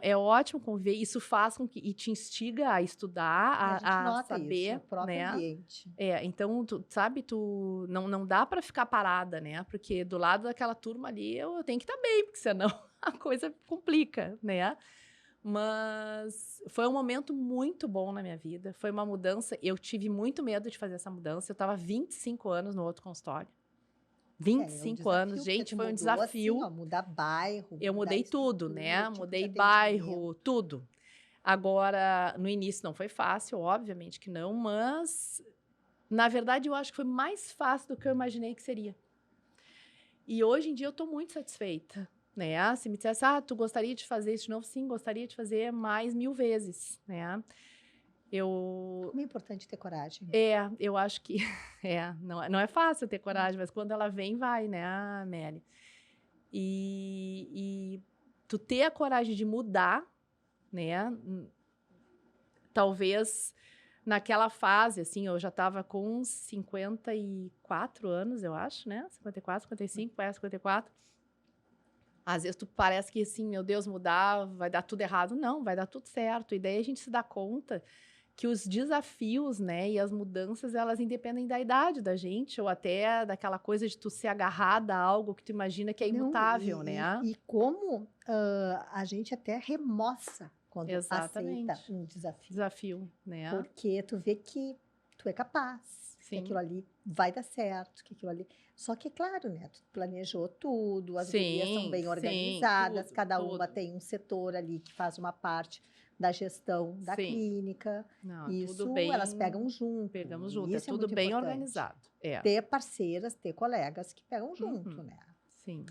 É ótimo conviver. Isso faz com que e te instiga a estudar, a saber, isso, o próprio né? ambiente. Então, tu não dá para ficar parada, né? Porque do lado daquela turma ali, eu tenho que estar bem, porque senão a coisa complica, né? Mas foi um momento muito bom na minha vida. Foi uma mudança. Eu tive muito medo de fazer essa mudança. Eu estava 25 anos no outro consultório. 25 anos, gente, foi um desafio. Assim, mudar bairro. Eu mudei tudo, né? Mudei bairro, tudo. Agora, no início não foi fácil, obviamente que não, mas na verdade eu acho que foi mais fácil do que eu imaginei que seria. E hoje em dia eu estou muito satisfeita, né? Se me dissesse, tu gostaria de fazer isso de novo? Sim, gostaria de fazer mais 1000 vezes, né? Como é importante ter coragem. Eu acho que não é fácil ter coragem, mas quando ela vem, vai, né, Mary? E tu ter a coragem de mudar, né? Talvez naquela fase, assim, eu já estava com 54 anos, eu acho, né? 54, 55, 54. Às vezes tu parece que, assim, meu Deus, mudar, vai dar tudo errado. Não, vai dar tudo certo. E daí a gente se dá conta que os desafios, né, e as mudanças, elas independem da idade da gente, ou até daquela coisa de tu ser agarrada a algo que tu imagina que é imutável, né? E como a gente até remoça quando aceita um desafio, né? Porque tu vê que tu é capaz, que aquilo ali vai dar certo, que aquilo ali... Só que, claro, né, tu planejou tudo, as gurias são bem organizadas, cada uma tem um setor ali que faz uma parte da gestão da clínica. Não, isso elas pegam junto. Pegamos junto, é tudo bem organizado. Ter parceiras, ter colegas que pegam junto, né? Sim.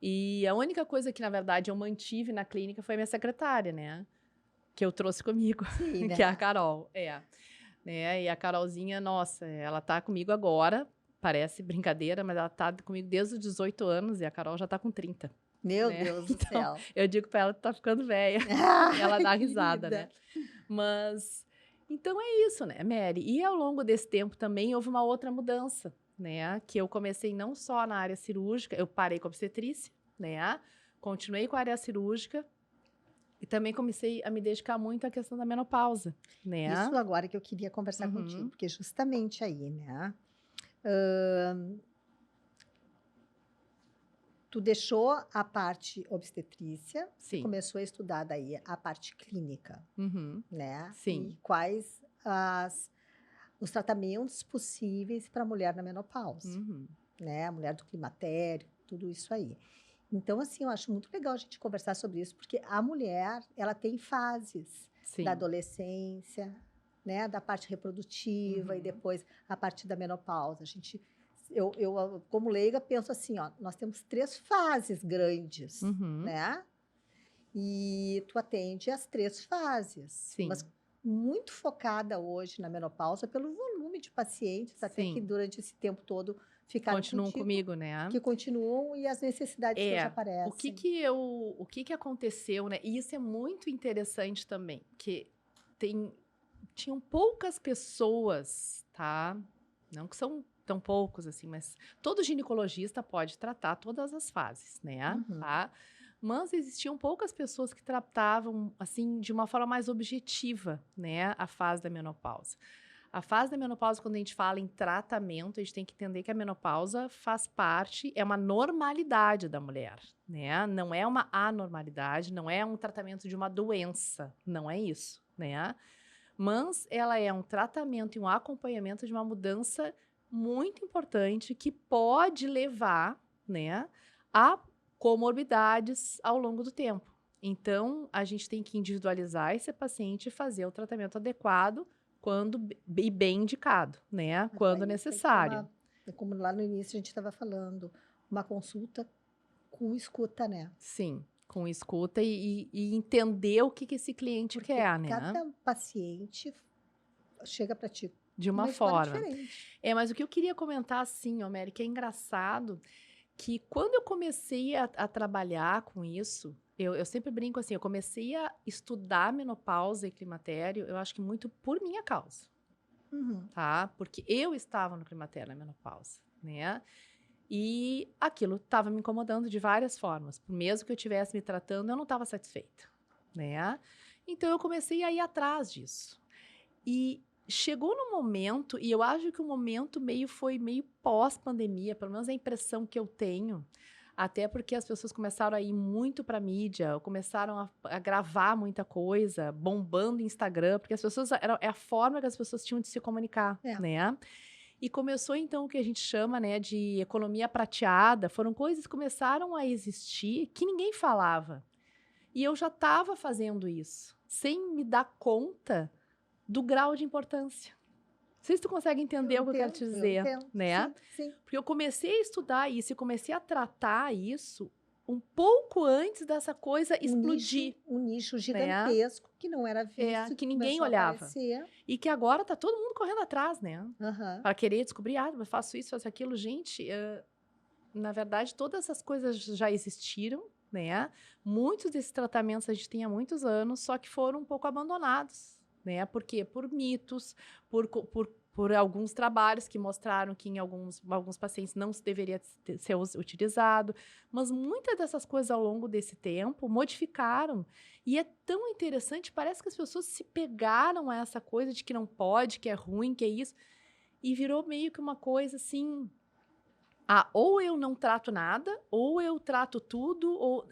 E a única coisa que, na verdade, eu mantive na clínica foi a minha secretária, né? Que eu trouxe comigo, sim, né? Que é a Carol. Né? E a Carolzinha, nossa, ela tá comigo agora, parece brincadeira, mas ela tá comigo desde os 18 anos e a Carol já tá com 30. Meu Deus do céu. Eu digo pra ela que tá ficando velha. Ela dá risada, né? Mas, então é isso, né, Mary? E ao longo desse tempo também houve uma outra mudança, né? Que eu comecei não só na área cirúrgica, eu parei com obstetrícia, né? Continuei com a área cirúrgica e também comecei a me dedicar muito à questão da menopausa, né? Isso agora que eu queria conversar contigo, porque justamente aí, né? Tu deixou a parte obstetrícia, Sim. começou a estudar daí a parte clínica, né? Sim. E quais os tratamentos possíveis para a mulher na menopausa, né? A mulher do climatério, tudo isso aí. Então, assim, eu acho muito legal a gente conversar sobre isso, porque a mulher, ela tem fases Sim. da adolescência, né? Da parte reprodutiva e depois a partir da menopausa. Eu, como leiga, penso assim, ó, nós temos 3 fases grandes, né? E tu atende as 3 fases. Sim. Mas muito focada hoje na menopausa pelo volume de pacientes, até que durante esse tempo todo ficaram continuam contigo, comigo, né? que continuam e as necessidades que hoje aparecem. O que aconteceu, né? E isso é muito interessante também, que tinham poucas pessoas, tá? Não que são tão poucos assim, mas todo ginecologista pode tratar todas as fases, né? Tá? Mas existiam poucas pessoas que tratavam assim de uma forma mais objetiva, né, a fase da menopausa. A fase da menopausa, quando a gente fala em tratamento, a gente tem que entender que a menopausa faz parte, é uma normalidade da mulher, né? Não é uma anormalidade, não é um tratamento de uma doença, não é isso, né? Mas ela é um tratamento e um acompanhamento de uma mudança muito importante que pode levar, né, a comorbidades ao longo do tempo. Então, a gente tem que individualizar esse paciente e fazer o tratamento adequado e bem indicado, né, quando necessário. Como lá no início a gente estava falando, uma consulta com escuta, né? Sim, com escuta e entender o que esse cliente quer, né? Cada paciente chega para ti de uma forma diferente. Mas o que eu queria comentar, assim, Mary, que é engraçado, que quando eu comecei a trabalhar com isso, eu sempre brinco assim, eu comecei a estudar menopausa e climatério, eu acho que muito por minha causa, tá? Porque eu estava no climatério, na menopausa, né? E aquilo estava me incomodando de várias formas. Mesmo que eu estivesse me tratando, eu não estava satisfeita, né? Então, eu comecei a ir atrás disso. E chegou no momento, e eu acho que o momento foi meio pós-pandemia, pelo menos a impressão que eu tenho, até porque as pessoas começaram a ir muito para a mídia, começaram a gravar muita coisa, bombando Instagram, porque as pessoas é a forma que as pessoas tinham de se comunicar, né? E começou então o que a gente chama, né, de economia prateada. Foram coisas que começaram a existir que ninguém falava. E eu já estava fazendo isso, sem me dar conta do grau de importância. Não sei se tu consegue entender o que eu quero te dizer, né? Sim, sim. Porque eu comecei a estudar isso e comecei a tratar isso um pouco antes dessa coisa explodir. Um nicho gigantesco, né? Que não era visto, que ninguém olhava. Aparecer. E que agora tá todo mundo correndo atrás, né? Para querer descobrir, eu faço isso, faço aquilo. Gente, na verdade, todas essas coisas já existiram, né? Muitos desses tratamentos a gente tem há muitos anos, só que foram um pouco abandonados, né? Por quê? Por mitos, por alguns trabalhos que mostraram que em alguns pacientes não se deveria ser utilizado, mas muitas dessas coisas ao longo desse tempo modificaram. E é tão interessante, parece que as pessoas se pegaram a essa coisa de que não pode, que é ruim, que é isso, e virou meio que uma coisa assim... ou eu não trato nada, ou eu trato tudo, ou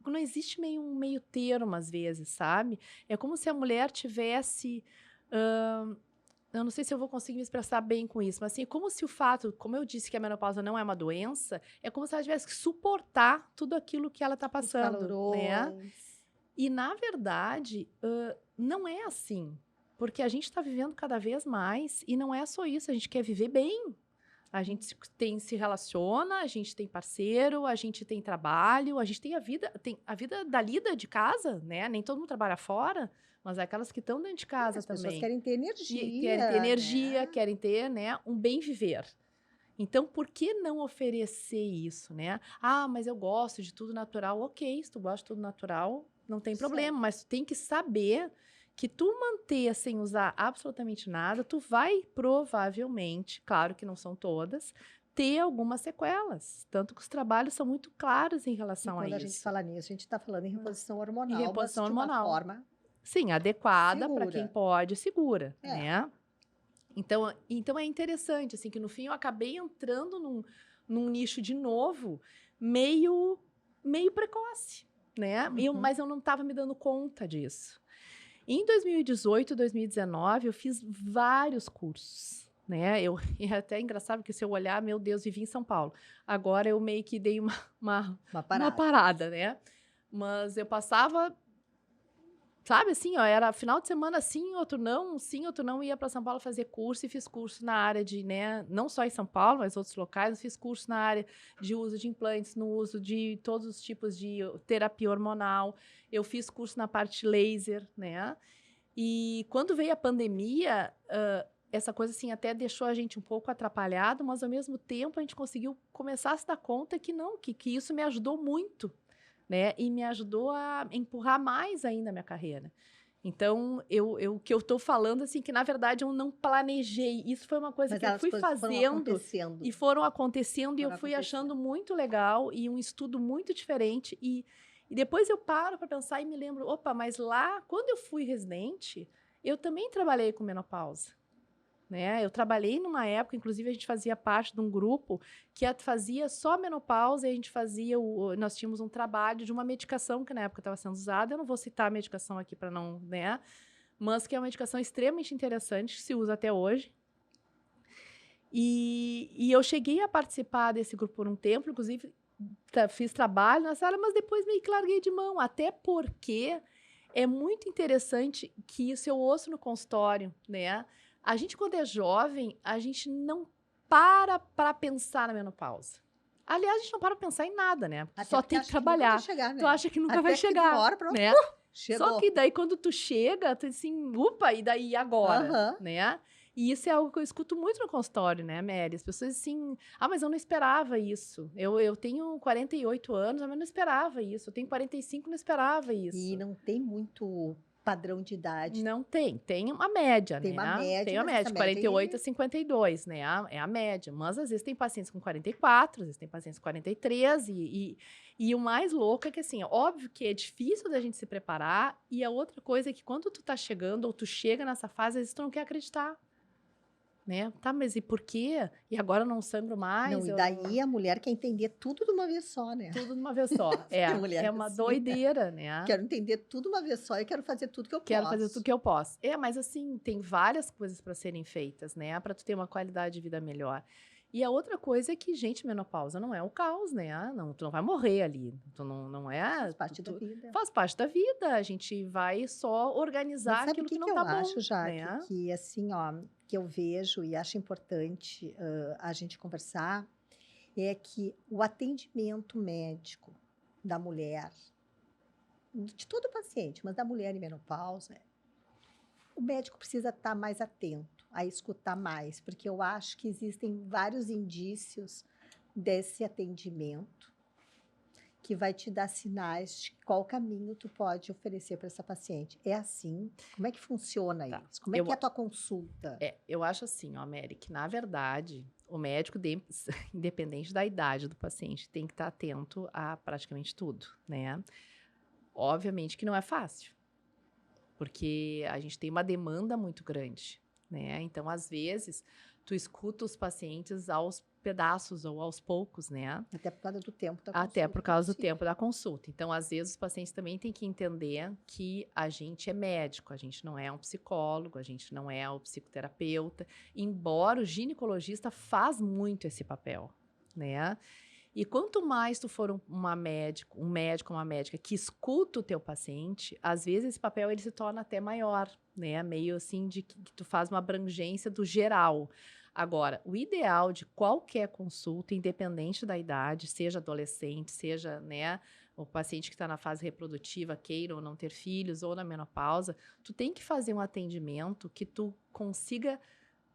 não existe um meio termo às vezes, sabe? É como se a mulher tivesse... eu não sei se eu vou conseguir me expressar bem com isso, mas assim, como se o fato, como eu disse que a menopausa não é uma doença, é como se ela tivesse que suportar tudo aquilo que ela está passando, né? E, na verdade, não é assim, porque a gente está vivendo cada vez mais e não é só isso, a gente quer viver bem. A gente se relaciona, a gente tem parceiro, a gente tem trabalho, a gente tem a vida da lida de casa, né? Nem todo mundo trabalha fora, mas é aquelas que estão dentro de casa também. As pessoas querem ter energia. Querem ter energia, né? Querem ter, né, um bem viver. Então, por que não oferecer isso, né? Mas eu gosto de tudo natural. Ok, se tu gosta de tudo natural, não tem problema, mas tu tem que saber que tu manter sem usar absolutamente nada, tu vai provavelmente, claro que não são todas, ter algumas sequelas. Tanto que os trabalhos são muito claros em E relação a quando a gente isso. fala nisso, a gente está falando em reposição E hormonal, mas reposição de uma hormonal. forma Sim, adequada para quem segura. pode, segura, É. né? Então é interessante, assim, que no fim eu acabei entrando num nicho de novo, meio precoce, né? Mas eu não estava me dando conta disso. Em 2018, 2019, eu fiz vários cursos, né? E é até engraçado, porque se eu olhar, meu Deus, vivi em São Paulo. Agora eu meio que dei uma parada, né? Mas eu passava, sabe assim, ó, era final de semana sim, outro não, ia para São Paulo fazer curso e fiz curso na área de, né, não só em São Paulo, mas outros locais, eu fiz curso na área de uso de implantes, no uso de todos os tipos de terapia hormonal, eu fiz curso na parte laser, né, e quando veio a pandemia, essa coisa assim até deixou a gente um pouco atrapalhado, mas ao mesmo tempo a gente conseguiu começar a se dar conta que não, que isso me ajudou muito, né? E me ajudou a empurrar mais ainda a minha carreira. Então, o que eu estou falando, assim, que na verdade eu não planejei. Isso foi uma coisa Mas que eu as fui coisas foram fazendo acontecendo. e foram acontecendo e eu Foram fui achando acontecendo. muito legal e um estudo muito diferente. E depois eu paro para pensar e me lembro, opa, mas lá, quando eu fui residente, eu também trabalhei com menopausa. Né? Eu trabalhei numa época, inclusive a gente fazia parte de um grupo que fazia só menopausa e a gente fazia, nós tínhamos um trabalho de uma medicação que na época estava sendo usada, eu não vou citar a medicação aqui para não, né? Mas que é uma medicação extremamente interessante, que se usa até hoje. E eu cheguei a participar desse grupo por um tempo, inclusive fiz trabalho na sala, mas depois meio que larguei de mão, até porque é muito interessante que isso eu ouço no consultório, né? A gente, quando é jovem, a gente não para pensar na menopausa. Aliás, a gente não para pensar em nada, né? Até Só porque tem que acha que nunca vai trabalhar. chegar, Tu né? acha que nunca Até vai que de chegar, uma hora pronto, né? chegou. Só que daí, quando tu chega, tu diz assim, upa, e daí agora, né? E isso é algo que eu escuto muito no consultório, né, Mary? As pessoas assim, mas eu não esperava isso. Eu tenho 48 anos, mas eu não esperava isso. Eu tenho 45, não esperava isso. E não tem muito padrão de idade. Não tem uma média, Tem né? uma média, Tem uma mas média, essa de média 48 aí... a 52, né? É a média. Mas às vezes tem pacientes com 44, às vezes tem pacientes com 43, e o mais louco é que, assim, óbvio que é difícil da gente se preparar, e a outra coisa é que quando tu tá chegando, ou tu chega nessa fase, às vezes tu não quer acreditar. Né? Tá, mas e por quê? E agora eu não sangro mais? Não, e daí a mulher quer entender tudo de uma vez só, né? Tudo de uma vez só. Tem mulher É uma assim, doideira, né? Quero entender tudo de uma vez só e quero fazer tudo que eu Quero posso. fazer tudo que eu posso. Mas assim, tem várias coisas para serem feitas, né? Para tu ter uma qualidade de vida melhor. E a outra coisa é que, gente, menopausa não é o caos, né? Não, tu não vai morrer ali. Tu não é. Faz parte da vida. Faz parte da vida. A gente vai só organizar Mas sabe aquilo o que não eu tá bom. acho, Jaque? Né? Que assim, ó, que eu vejo e acho importante a gente conversar é que o atendimento médico da mulher, de todo paciente, mas da mulher em menopausa, o médico precisa estar mais atento, a escutar mais, porque eu acho que existem vários indícios desse atendimento que vai te dar sinais de qual caminho tu pode oferecer para essa paciente. É assim? Como é que funciona isso? Como é que é a tua consulta? Eu acho assim, ó, Mary, que na verdade o médico, independente da idade do paciente, tem que estar atento a praticamente tudo, né? Obviamente que não é fácil, porque a gente tem uma demanda muito grande, né? Então, às vezes, tu escuta os pacientes aos pedaços ou aos poucos, né? Até por causa do tempo da consulta. Até por causa do tempo da consulta. Então, às vezes, os pacientes também têm que entender que a gente é médico, a gente não é um psicólogo, a gente não é o psicoterapeuta, embora o ginecologista faz muito esse papel, né? E quanto mais tu for um médico, uma médica que escuta o teu paciente, às vezes esse papel ele se torna até maior, né? Meio assim de que tu faz uma abrangência do geral. Agora, o ideal de qualquer consulta, independente da idade, seja adolescente, seja, né, o paciente que está na fase reprodutiva, queira ou não ter filhos, ou na menopausa, tu tem que fazer um atendimento que tu consiga,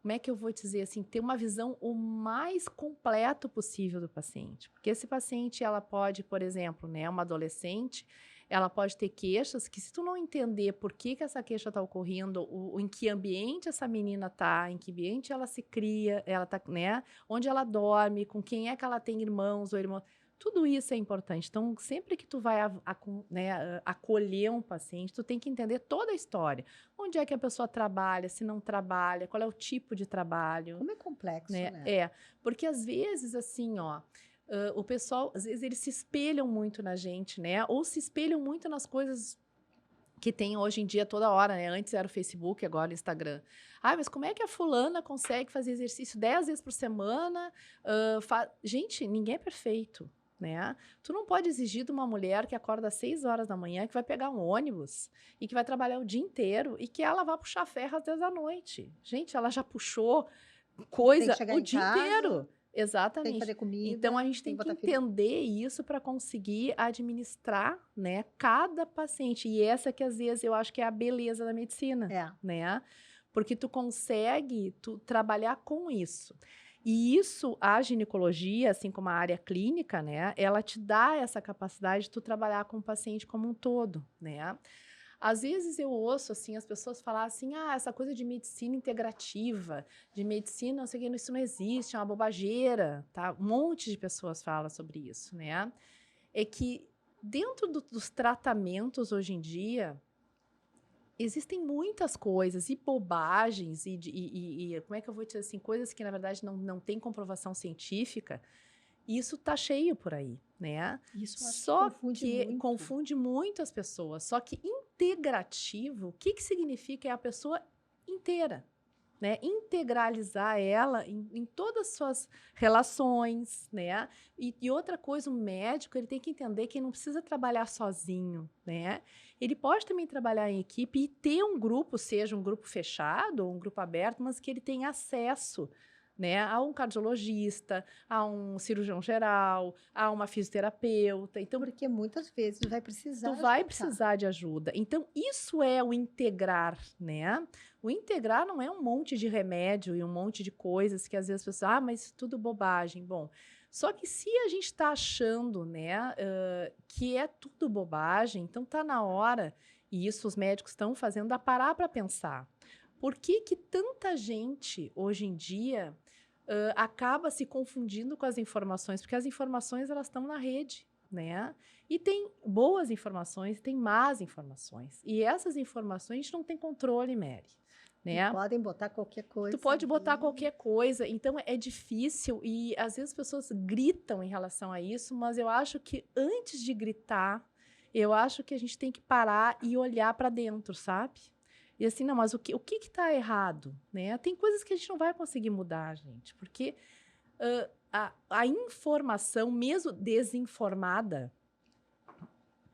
como é que eu vou dizer assim, ter uma visão o mais completo possível do paciente. Porque esse paciente, ela pode, por exemplo, né, uma adolescente, ela pode ter queixas que, se tu não entender por que essa queixa está ocorrendo, em que ambiente essa menina está, em que ambiente ela se cria, ela tá, né? Onde ela dorme, com quem é que ela tem irmãos ou irmãos. Tudo isso é importante. Então, sempre que tu vai acolher um paciente, tu tem que entender toda a história. Onde é que a pessoa trabalha, se não trabalha, qual é o tipo de trabalho. Como é complexo, né? Porque às vezes, assim, o pessoal, às vezes, eles se espelham muito na gente, né? Ou se espelham muito nas coisas que tem hoje em dia toda hora, né? Antes era o Facebook, agora o Instagram. Mas como é que a fulana consegue fazer exercício 10 vezes por semana? Gente, ninguém é perfeito, né? Tu não pode exigir de uma mulher que acorda às 6 horas da manhã, que vai pegar um ônibus e que vai trabalhar o dia inteiro e que ela vai puxar ferro às 10 da noite. Gente, ela já puxou coisa o dia inteiro. Exatamente. Tem que fazer comida. Então, a gente tem que entender isso para conseguir administrar, né, cada paciente. E essa que, às vezes, eu acho que é a beleza da medicina, né? Porque tu consegue trabalhar com isso. E isso, a ginecologia, assim como a área clínica, né, ela te dá essa capacidade de tu trabalhar com o paciente como um todo, né? Às vezes eu ouço, assim, as pessoas falar assim, essa coisa de medicina integrativa, de medicina, não sei o que, isso não existe, é uma bobageira, tá? Um monte de pessoas falam sobre isso, né? É que dentro dos tratamentos hoje em dia, existem muitas coisas e bobagens e como é que eu vou dizer assim, coisas que na verdade não tem comprovação científica. Isso tá cheio por aí, né? Isso só que confunde muito as pessoas. Só que integrativo, o que significa? É a pessoa inteira, né? Integralizar ela em todas as suas relações, né? E outra coisa, o médico, ele tem que entender que ele não precisa trabalhar sozinho, né? Ele pode também trabalhar em equipe e ter um grupo, seja um grupo fechado ou um grupo aberto, mas que ele tenha acesso, né, a um cardiologista, a um cirurgião geral, a uma fisioterapeuta. Então, porque muitas vezes tu vai precisar de ajuda. Então, isso é o integrar, né? O integrar não é um monte de remédio e um monte de coisas que às vezes as pessoas, mas tudo bobagem. Bom, só que se a gente está achando, né, que é tudo bobagem, então tá na hora, e isso os médicos estão fazendo, a parar para pensar. Por que tanta gente, hoje em dia, acaba se confundindo com as informações? Porque as informações, elas estão na rede, né? E tem boas informações, tem más informações. E essas informações, a gente não tem controle, Mary. Né? Podem botar qualquer coisa. Tu pode botar qualquer coisa. Então, é difícil e, às vezes, as pessoas gritam em relação a isso, mas eu acho que, antes de gritar, eu acho que a gente tem que parar e olhar para dentro, sabe? E assim, não, mas o que está errado? Né? Tem coisas que a gente não vai conseguir mudar, gente, porque a informação, mesmo desinformada,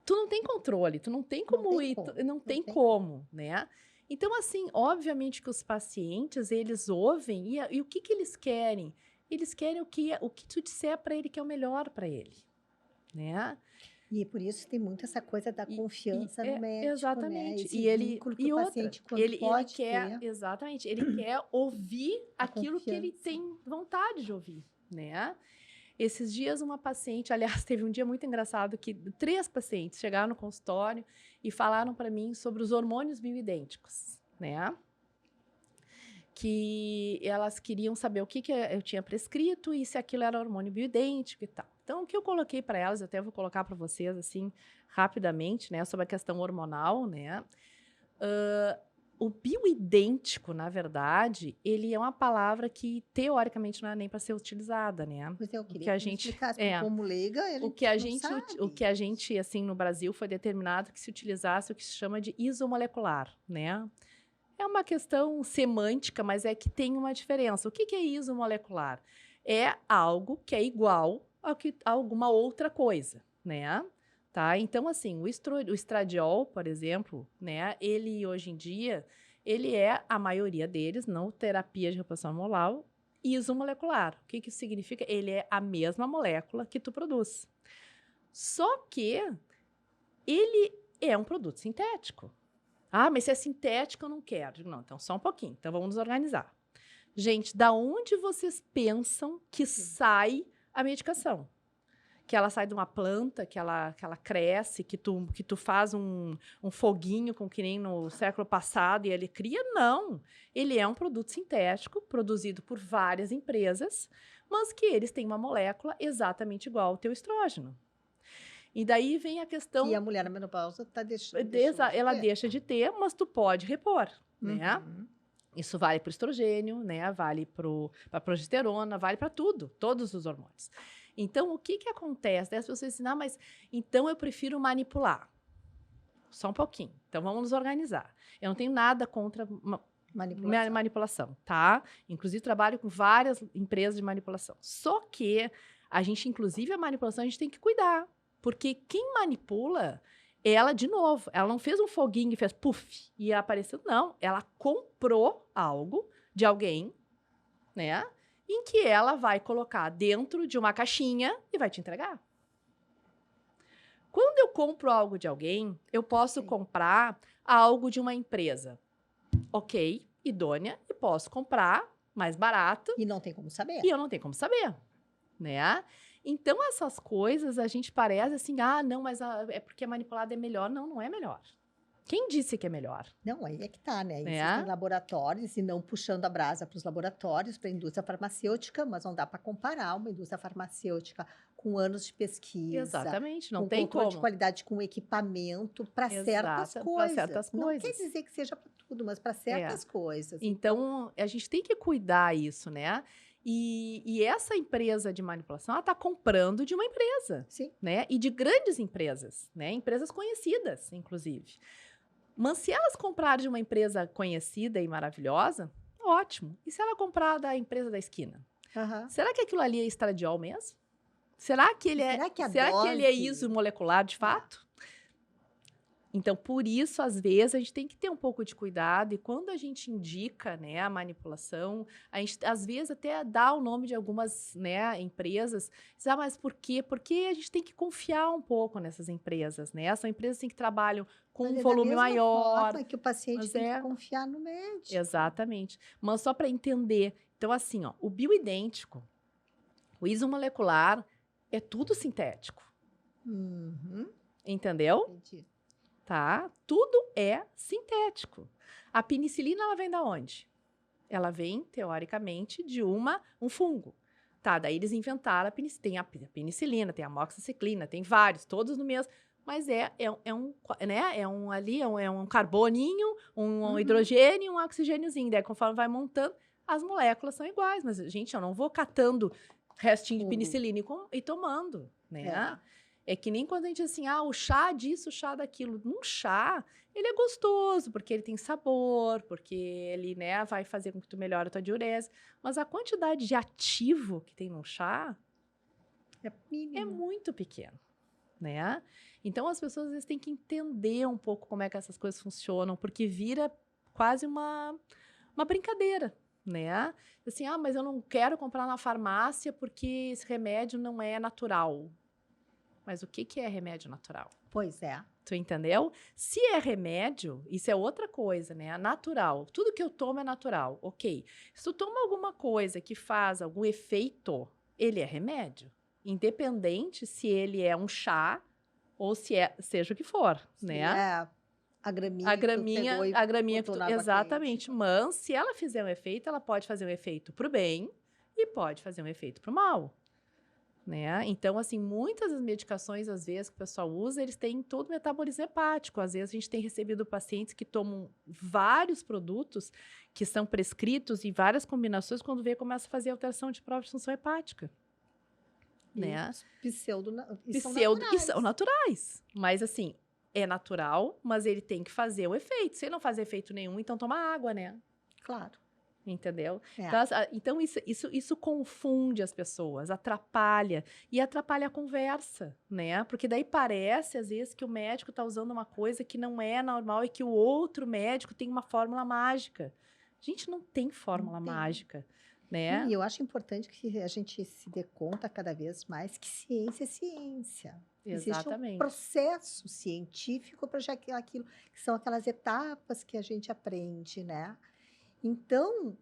tu não tem controle, tu não tem como não tem como, né? Então, assim, obviamente que os pacientes, eles ouvem e o que eles querem? Eles querem o que tu disser para ele que é o melhor para ele, né? E por isso tem muito essa coisa da confiança no médico, exatamente. Né? Esse vínculo que o paciente ele quer, exatamente, ele quer ouvir aquilo que ele tem vontade de ouvir, né? Esses dias uma paciente, aliás, teve um dia muito engraçado que 3 pacientes chegaram no consultório e falaram para mim sobre os hormônios bioidênticos, né? Que elas queriam saber o que eu tinha prescrito e se aquilo era hormônio bioidêntico e tal. Então, o que eu coloquei para elas, até vou colocar para vocês, assim, rapidamente, né, sobre a questão hormonal, né? O bioidêntico, na verdade, ele é uma palavra que, teoricamente, não é nem para ser utilizada, né? Pois eu queria que a gente explicasse, como leiga, o que a gente, assim, no Brasil, foi determinado que se utilizasse o que se chama de isomolecular, né? É uma questão semântica, mas é que tem uma diferença. O que é isomolecular? É algo que é igual a alguma outra coisa, né? Tá? Então, assim, o estradiol, por exemplo, né? Ele, hoje em dia, ele é, a maioria deles, não terapia de reposição hormonal, isomolecular. O que isso significa? Ele é a mesma molécula que tu produz. Só que ele é um produto sintético. Mas se é sintético, eu não quero. Digo, não, então só um pouquinho. Então, vamos nos organizar. Gente, da onde vocês pensam que sai a medicação? que ela sai de uma planta, que ela cresce, que tu faz um foguinho, com que nem no século passado, e ele cria. Não. Ele é um produto sintético, produzido por várias empresas, mas que eles têm uma molécula exatamente igual ao teu estrógeno. E daí vem a questão... E a mulher na menopausa está deixando ela deixa de ter, mas tu pode repor, né? Uhum. Isso vale para o estrogênio, né? Vale para a progesterona, vale para tudo, todos os hormônios. Então, o que acontece? Daí as pessoas dizem, mas então eu prefiro manipular. Só um pouquinho. Então, vamos nos organizar. Eu não tenho nada contra manipulação, tá? Inclusive, trabalho com várias empresas de manipulação. Só que a gente, inclusive, a manipulação, a gente tem que cuidar. Porque quem manipula, ela, de novo, ela não fez um foguinho e fez puff e apareceu. Não, ela comprou algo de alguém, né? Em que ela vai colocar dentro de uma caixinha e vai te entregar. Quando eu compro algo de alguém, eu posso comprar algo de uma empresa, ok, idônea, e posso comprar mais barato. E não tem como saber. E eu não tenho como saber, né? Então, essas coisas, a gente parece assim, não, mas é porque manipulado é melhor. Não, não é melhor. Quem disse que é melhor? Não, aí é que tá, né? Existem laboratórios, e não puxando a brasa para os laboratórios, para a indústria farmacêutica, mas não dá para comparar uma indústria farmacêutica com anos de pesquisa. Exatamente, não com tem controle como. de qualidade, com equipamento para certas coisas. Para certas não coisas. quer dizer que seja para tudo, mas para certas coisas. Então, a gente tem que cuidar isso, né? E essa empresa de manipulação, ela está comprando de uma empresa, Sim. Né? E de grandes empresas, né? Empresas conhecidas, inclusive. Mas se elas comprarem de uma empresa conhecida e maravilhosa, ótimo. E se ela comprar da empresa da esquina? Será que aquilo ali é estradiol mesmo? Será que ele é isomolecular de fato? Então, por isso, às vezes, a gente tem que ter um pouco de cuidado. E quando a gente indica, né, a manipulação, a gente, às vezes, até dá o nome de algumas, né, empresas. Diz, mas por quê? Porque a gente tem que confiar um pouco nessas empresas, né? São empresas assim, que trabalham com um volume maior. Forma que o paciente tem que confiar no médico. Exatamente. Mas só para entender. Então, assim, o bioidêntico, o isomolecular, é tudo sintético. Uhum. Entendeu? Entendi. Tá? Tudo é sintético. A penicilina, ela vem da onde? Ela vem, teoricamente, de um fungo. Tá, daí eles inventaram a penicilina. Tem a penicilina, tem a amoxicilina, tem vários, todos no mesmo. Mas é um carboninho, um hidrogênio e um oxigêniozinho. Daí, conforme vai montando, as moléculas são iguais. Mas, gente, eu não vou catando restinho de penicilina e tomando, né? É que nem quando a gente diz assim, o chá disso, o chá daquilo. Num chá, ele é gostoso, porque ele tem sabor, porque ele, né, vai fazer com que tu melhore a tua diurese. Mas a quantidade de ativo que tem num chá é muito pequena, né? Então, as pessoas, às vezes, têm que entender um pouco como é que essas coisas funcionam, porque vira quase uma brincadeira, né? Assim, mas eu não quero comprar na farmácia porque esse remédio não é natural. Mas o que é remédio natural? Pois é. Tu entendeu? Se é remédio, isso é outra coisa, né? Natural. Tudo que eu tomo é natural. Ok. Se tu toma alguma coisa que faz algum efeito, ele é remédio. Independente se ele é um chá ou seja o que for, né? A graminha. A graminha que tu, exatamente. Mas se ela fizer um efeito, ela pode fazer um efeito pro bem e pode fazer um efeito pro mal. Né? Então, assim, muitas das medicações, às vezes, que o pessoal usa, eles têm todo o metabolismo hepático. Às vezes, a gente tem recebido pacientes que tomam vários produtos que são prescritos em várias combinações, quando vê, começa a fazer alteração de própria função hepática. Né? E são naturais. Mas, assim, é natural, mas ele tem que fazer o efeito. Se ele não fazer efeito nenhum, então toma água, né? Claro. Entendeu? Então, isso confunde as pessoas, atrapalha. E atrapalha a conversa, né? Porque daí parece, às vezes, que o médico está usando uma coisa que não é normal e que o outro médico tem uma fórmula mágica. A gente não tem fórmula mágica, né? E eu acho importante que a gente se dê conta cada vez mais que ciência é ciência. Exatamente. Existe um processo científico para aquilo, que são aquelas etapas que a gente aprende, né? Então,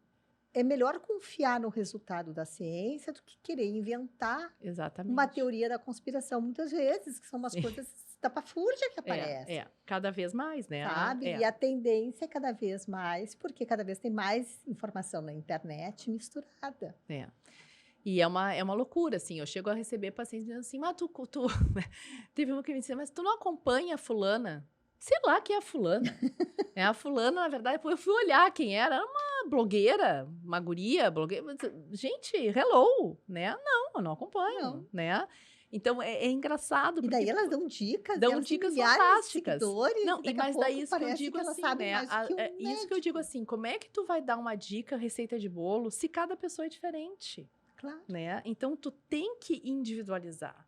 é melhor confiar no resultado da ciência do que querer inventar Exatamente. uma teoria da conspiração, muitas vezes, que são umas Sim. coisas tapafúrdia que aparecem, Cada vez mais, né? sabe? E a tendência é cada vez mais, porque cada vez tem mais informação na internet misturada. E é uma loucura, assim. Eu chego a receber pacientes dizendo assim, mas tu teve uma que me disse, mas tu não acompanha a fulana? Sei lá quem é a fulana. A fulana, na verdade, depois eu fui olhar quem era uma blogueira, uma guria, blogueira. Gente, hello, né? Não, eu não acompanho, Não. né? Então, é engraçado. E daí elas dão dicas, dão elas têm dicas milhares fantásticas. de seguidores, Não, e daqui a mas pouco daí isso que eu parece digo que elas assim, sabem né? mais do que um Isso que eu digo médico. assim, como é que tu vai dar uma dica, receita de bolo, se cada pessoa é diferente? Claro. Né? Então, tu tem que individualizar.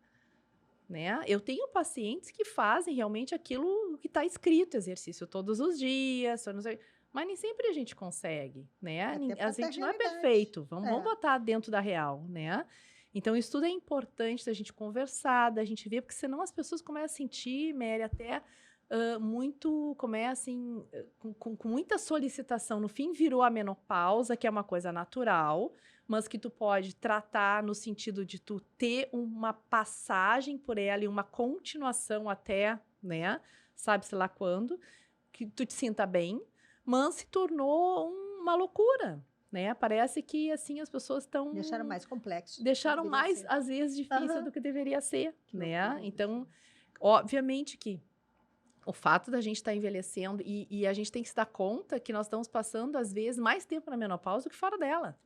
Né? Eu tenho pacientes que fazem realmente aquilo que está escrito, exercício todos os dias, não sei, mas nem sempre a gente consegue, né? Até A porque gente não é realidade. perfeito, vamos botar dentro da real, né? Então, isso tudo é importante da gente conversar, da gente ver, porque senão as pessoas começam a sentir, Mary, até muito, com muita solicitação. No fim, virou a menopausa, que é uma coisa natural, mas que tu pode tratar no sentido de tu ter uma passagem por ela e uma continuação até, né, sabe-se lá quando, que tu te sinta bem, mas se tornou uma loucura, né? Parece que, assim, as pessoas estão... Deixaram mais complexo. Deixaram mais, às vezes, difícil do que deveria ser, né? Então, obviamente que o fato da gente estar envelhecendo e a gente tem que se dar conta que nós estamos passando, às vezes, mais tempo na menopausa do que fora dela.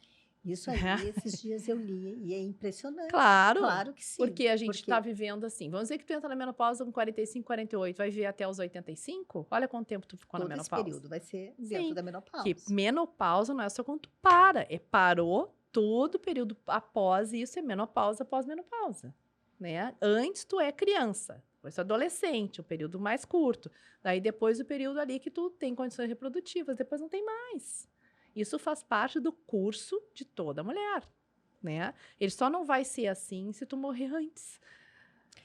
Isso aí, esses dias eu li, e é impressionante. Claro. Claro que sim. Porque a gente está vivendo assim. Vamos dizer que tu entra na menopausa com 45, 48, vai viver até os 85? Olha quanto tempo tu ficou na menopausa. Todo esse período vai ser dentro da menopausa. Que menopausa não é só quando tu para, parou todo o período após isso, é menopausa, pós-menopausa, né? Antes tu é criança, depois tu é adolescente, o período mais curto. Daí depois o período ali que tu tem condições reprodutivas, depois não tem mais. Isso faz parte do curso de toda mulher, né? Ele só não vai ser assim se tu morrer antes,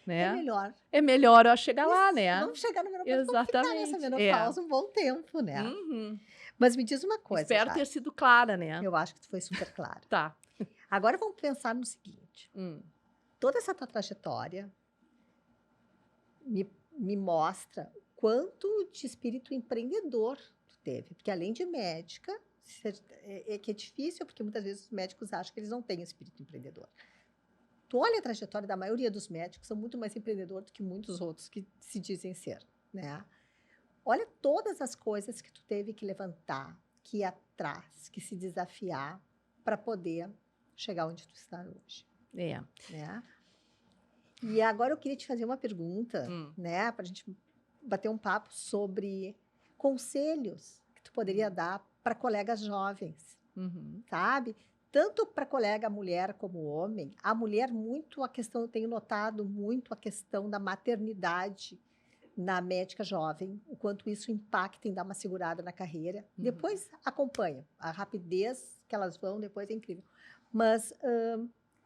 né? É melhor. É melhor eu chegar lá, né? Vamos chegar na menopausa, exatamente. vamos ficar nessa menopausa um bom tempo, né? Uhum. Mas me diz uma coisa, Espero ter sido clara, né? Eu acho que tu foi super clara. Tá. Agora vamos pensar no seguinte. Toda essa tua trajetória me mostra quanto de espírito empreendedor tu teve. Porque além de médica, que é difícil, porque muitas vezes os médicos acham que eles não têm espírito empreendedor. Tu olha a trajetória da maioria dos médicos, são muito mais empreendedores do que muitos outros que se dizem ser, né? Olha todas as coisas que tu teve que levantar, que ir atrás, que se desafiar para poder chegar onde tu está hoje. Né? E agora eu queria te fazer uma pergunta, né? Para a gente bater um papo sobre conselhos que tu poderia dar para colegas jovens, sabe? Tanto para colega mulher como homem. A mulher, eu tenho notado muito a questão da maternidade na médica jovem, o quanto isso impacta em dar uma segurada na carreira. Depois acompanha. A rapidez que elas vão depois é incrível. Mas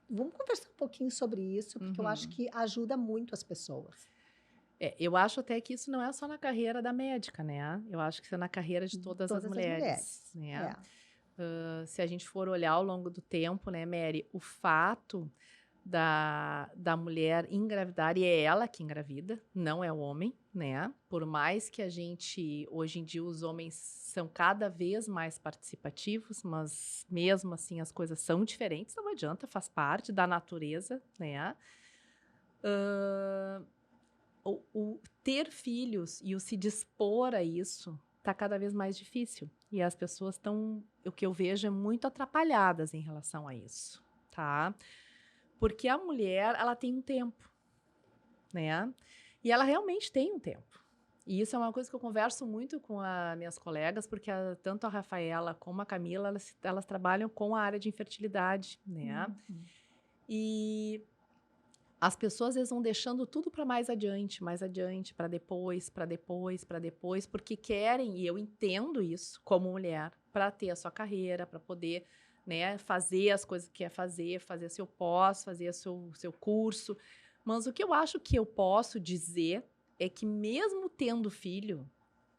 vamos conversar um pouquinho sobre isso, porque eu acho que ajuda muito as pessoas. Eu acho até que isso não é só na carreira da médica, né? Eu acho que isso é na carreira de todas as mulheres. Né? Se a gente for olhar ao longo do tempo, né, Mary, o fato da mulher engravidar, e é ela que engravida, não é o homem, né? Por mais que hoje em dia, os homens são cada vez mais participativos, mas mesmo assim as coisas são diferentes, não adianta, faz parte da natureza, né? O ter filhos e o se dispor a isso está cada vez mais difícil. E as pessoas estão, o que eu vejo, é muito atrapalhadas em relação a isso, tá? Porque a mulher, ela tem um tempo, né? E ela realmente tem um tempo. E isso é uma coisa que eu converso muito com as minhas colegas, porque tanto a Rafaela como a Camila, elas trabalham com a área de infertilidade, né? E as pessoas, às vezes, vão deixando tudo para mais adiante, para depois, porque querem, e eu entendo isso como mulher, para ter a sua carreira, para poder, né, fazer as coisas que quer fazer seu pós, fazer seu curso. Mas o que eu acho que eu posso dizer é que mesmo tendo filho,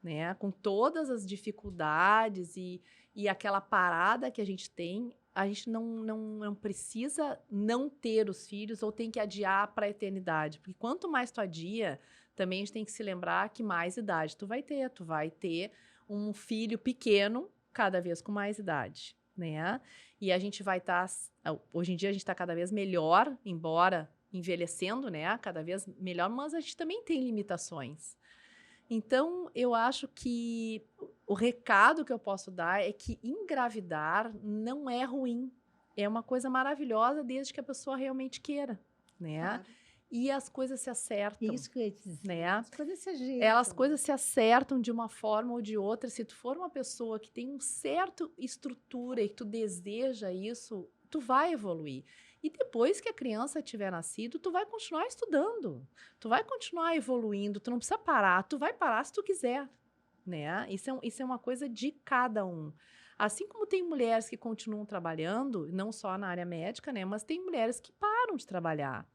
né? Com todas as dificuldades e aquela parada que a gente tem, a gente não precisa não ter os filhos ou tem que adiar para a eternidade. Porque quanto mais tu adia, também a gente tem que se lembrar que mais idade tu vai ter. Tu vai ter um filho pequeno cada vez com mais idade, né? E a gente vai estar... hoje em dia a gente está cada vez melhor, embora envelhecendo, né? Cada vez melhor, mas a gente também tem limitações. Então, eu acho que o recado que eu posso dar é que engravidar não é ruim. É uma coisa maravilhosa desde que a pessoa realmente queira, né? Claro. E as coisas se acertam, Isso que eu ia dizer. né? As coisas se As ajeitam. coisas se acertam de uma forma ou de outra. Se tu for uma pessoa que tem um certo estrutura e que tu deseja isso, tu vai evoluir. E depois que a criança tiver nascido, tu vai continuar estudando. Tu vai continuar evoluindo, tu não precisa parar. Tu vai parar se tu quiser, né? Isso é uma coisa de cada um. Assim como tem mulheres que continuam trabalhando, não só na área médica, né? Mas tem mulheres que param de trabalhar.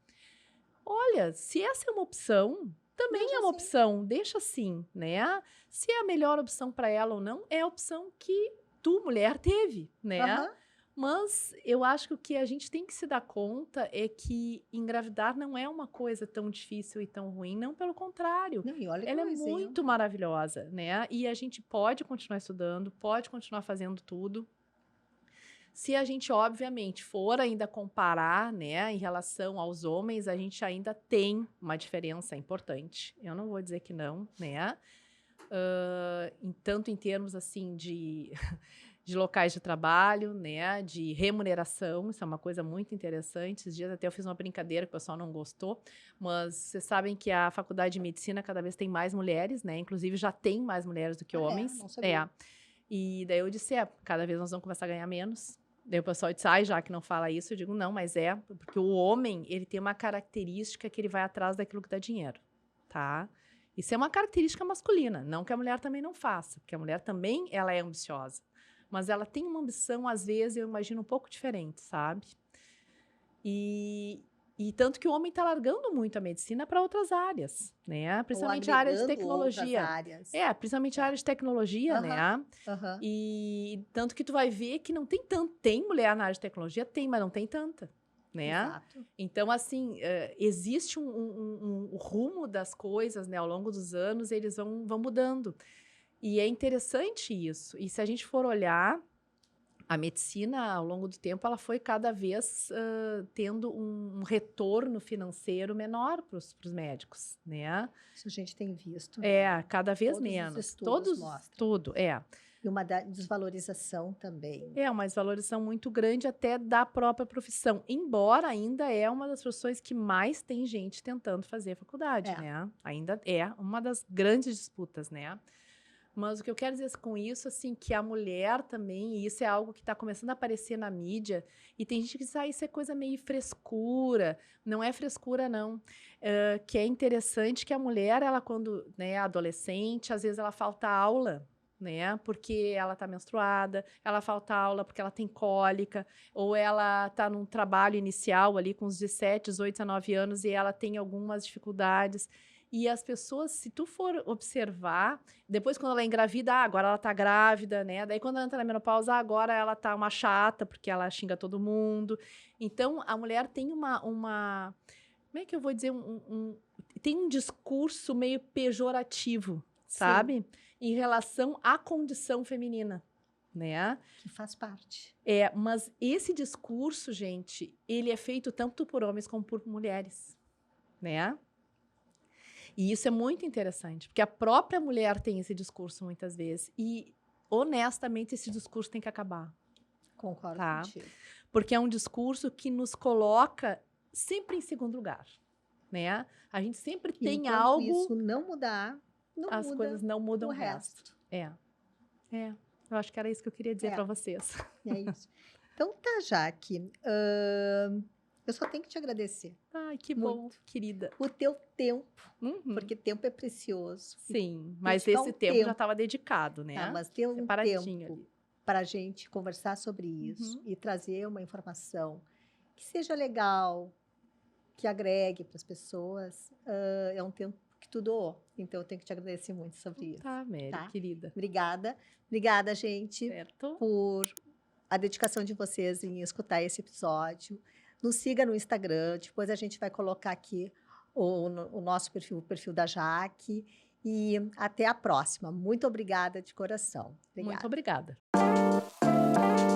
Olha, se essa é uma opção, também Deixa é uma assim. opção, deixa assim, né? Se é a melhor opção para ela ou não, é a opção que tu, mulher, teve, né? Aham. Mas eu acho que o que a gente tem que se dar conta é que engravidar não é uma coisa tão difícil e tão ruim, não, pelo contrário. Não, e olha que Ela é é um muito exemplo. maravilhosa, né? E a gente pode continuar estudando, pode continuar fazendo tudo. Se a gente, obviamente, for ainda comparar, né, em relação aos homens, a gente ainda tem uma diferença importante. Eu não vou dizer que não, né? Tanto em termos, assim, de locais de trabalho, né, de remuneração, isso é uma coisa muito interessante. Esses dias até eu fiz uma brincadeira que o pessoal não gostou, mas vocês sabem que a faculdade de medicina cada vez tem mais mulheres, né? Inclusive já tem mais mulheres do que homens. Não sabia. E daí eu disse, cada vez nós vamos começar a ganhar menos. Daí o pessoal disse, já que não fala isso, eu digo, não, mas porque o homem, ele tem uma característica que ele vai atrás daquilo que dá dinheiro, tá? Isso é uma característica masculina, não que a mulher também não faça, porque a mulher também, ela é ambiciosa. Mas ela tem uma ambição, às vezes, eu imagino, um pouco diferente, sabe? E tanto que o homem está largando muito a medicina para outras áreas, né? Principalmente a área de agregando outras tecnologia. áreas. Principalmente a área de tecnologia, né? Aham. E tanto que tu vai ver que não tem tanto. Tem mulher na área de tecnologia? Tem, mas não tem tanta, né? Exato. Então, assim, existe um rumo das coisas, né? Ao longo dos anos, eles vão mudando. E é interessante isso. E se a gente for olhar, a medicina, ao longo do tempo, ela foi cada vez tendo um retorno financeiro menor para os médicos, né? Isso a gente tem visto. Cada vez Todos os menos. estudos mostram. Tudo. E uma desvalorização também. Uma desvalorização muito grande até da própria profissão, embora ainda é uma das profissões que mais tem gente tentando fazer a faculdade, né? Ainda é uma das grandes disputas, né? Mas o que eu quero dizer com isso, assim, que a mulher também, e isso é algo que está começando a aparecer na mídia, e tem gente que diz, isso é coisa meio frescura. Não é frescura, não. Que é interessante que a mulher, ela quando é adolescente, às vezes ela falta aula, né? Porque ela está menstruada, ela falta aula porque ela tem cólica, ou ela está num trabalho inicial ali com os 17, 18, 19 anos e ela tem algumas dificuldades. E as pessoas, se tu for observar, depois quando ela engravida, agora ela tá grávida, né? Daí quando ela entra na menopausa, agora ela tá uma chata, porque ela xinga todo mundo. Então, a mulher tem uma como é que eu vou dizer? Tem um discurso meio pejorativo, sabe? Em relação à condição feminina, né? Que faz parte. Mas esse discurso, gente, ele é feito tanto por homens como por mulheres, né? E isso é muito interessante, porque a própria mulher tem esse discurso muitas vezes. E, honestamente, esse discurso tem que acabar. Concordo tá? contigo. Porque é um discurso que nos coloca sempre em segundo lugar, né? A gente sempre tem Enquanto algo... isso não mudar, as coisas não mudam o o resto. Eu acho que era isso que eu queria dizer para vocês. É isso. Então tá, Jaque. Eu só tenho que te agradecer. Ai, que bom, querida. O teu tempo, porque tempo é precioso. Sim, mas esse tempo já estava dedicado, né? Tá, mas ter um tempo para a gente conversar sobre isso e trazer uma informação que seja legal, que agregue para as pessoas, é um tempo que tu doou. Então, eu tenho que te agradecer muito sobre isso. Tá, Mary, Tá. querida. Obrigada. Obrigada, gente, Certo? por a dedicação de vocês em escutar esse episódio. Nos siga no Instagram. Depois a gente vai colocar aqui o nosso perfil, o perfil da Jaque. E até a próxima. Muito obrigada de coração. Muito Obrigada. obrigada.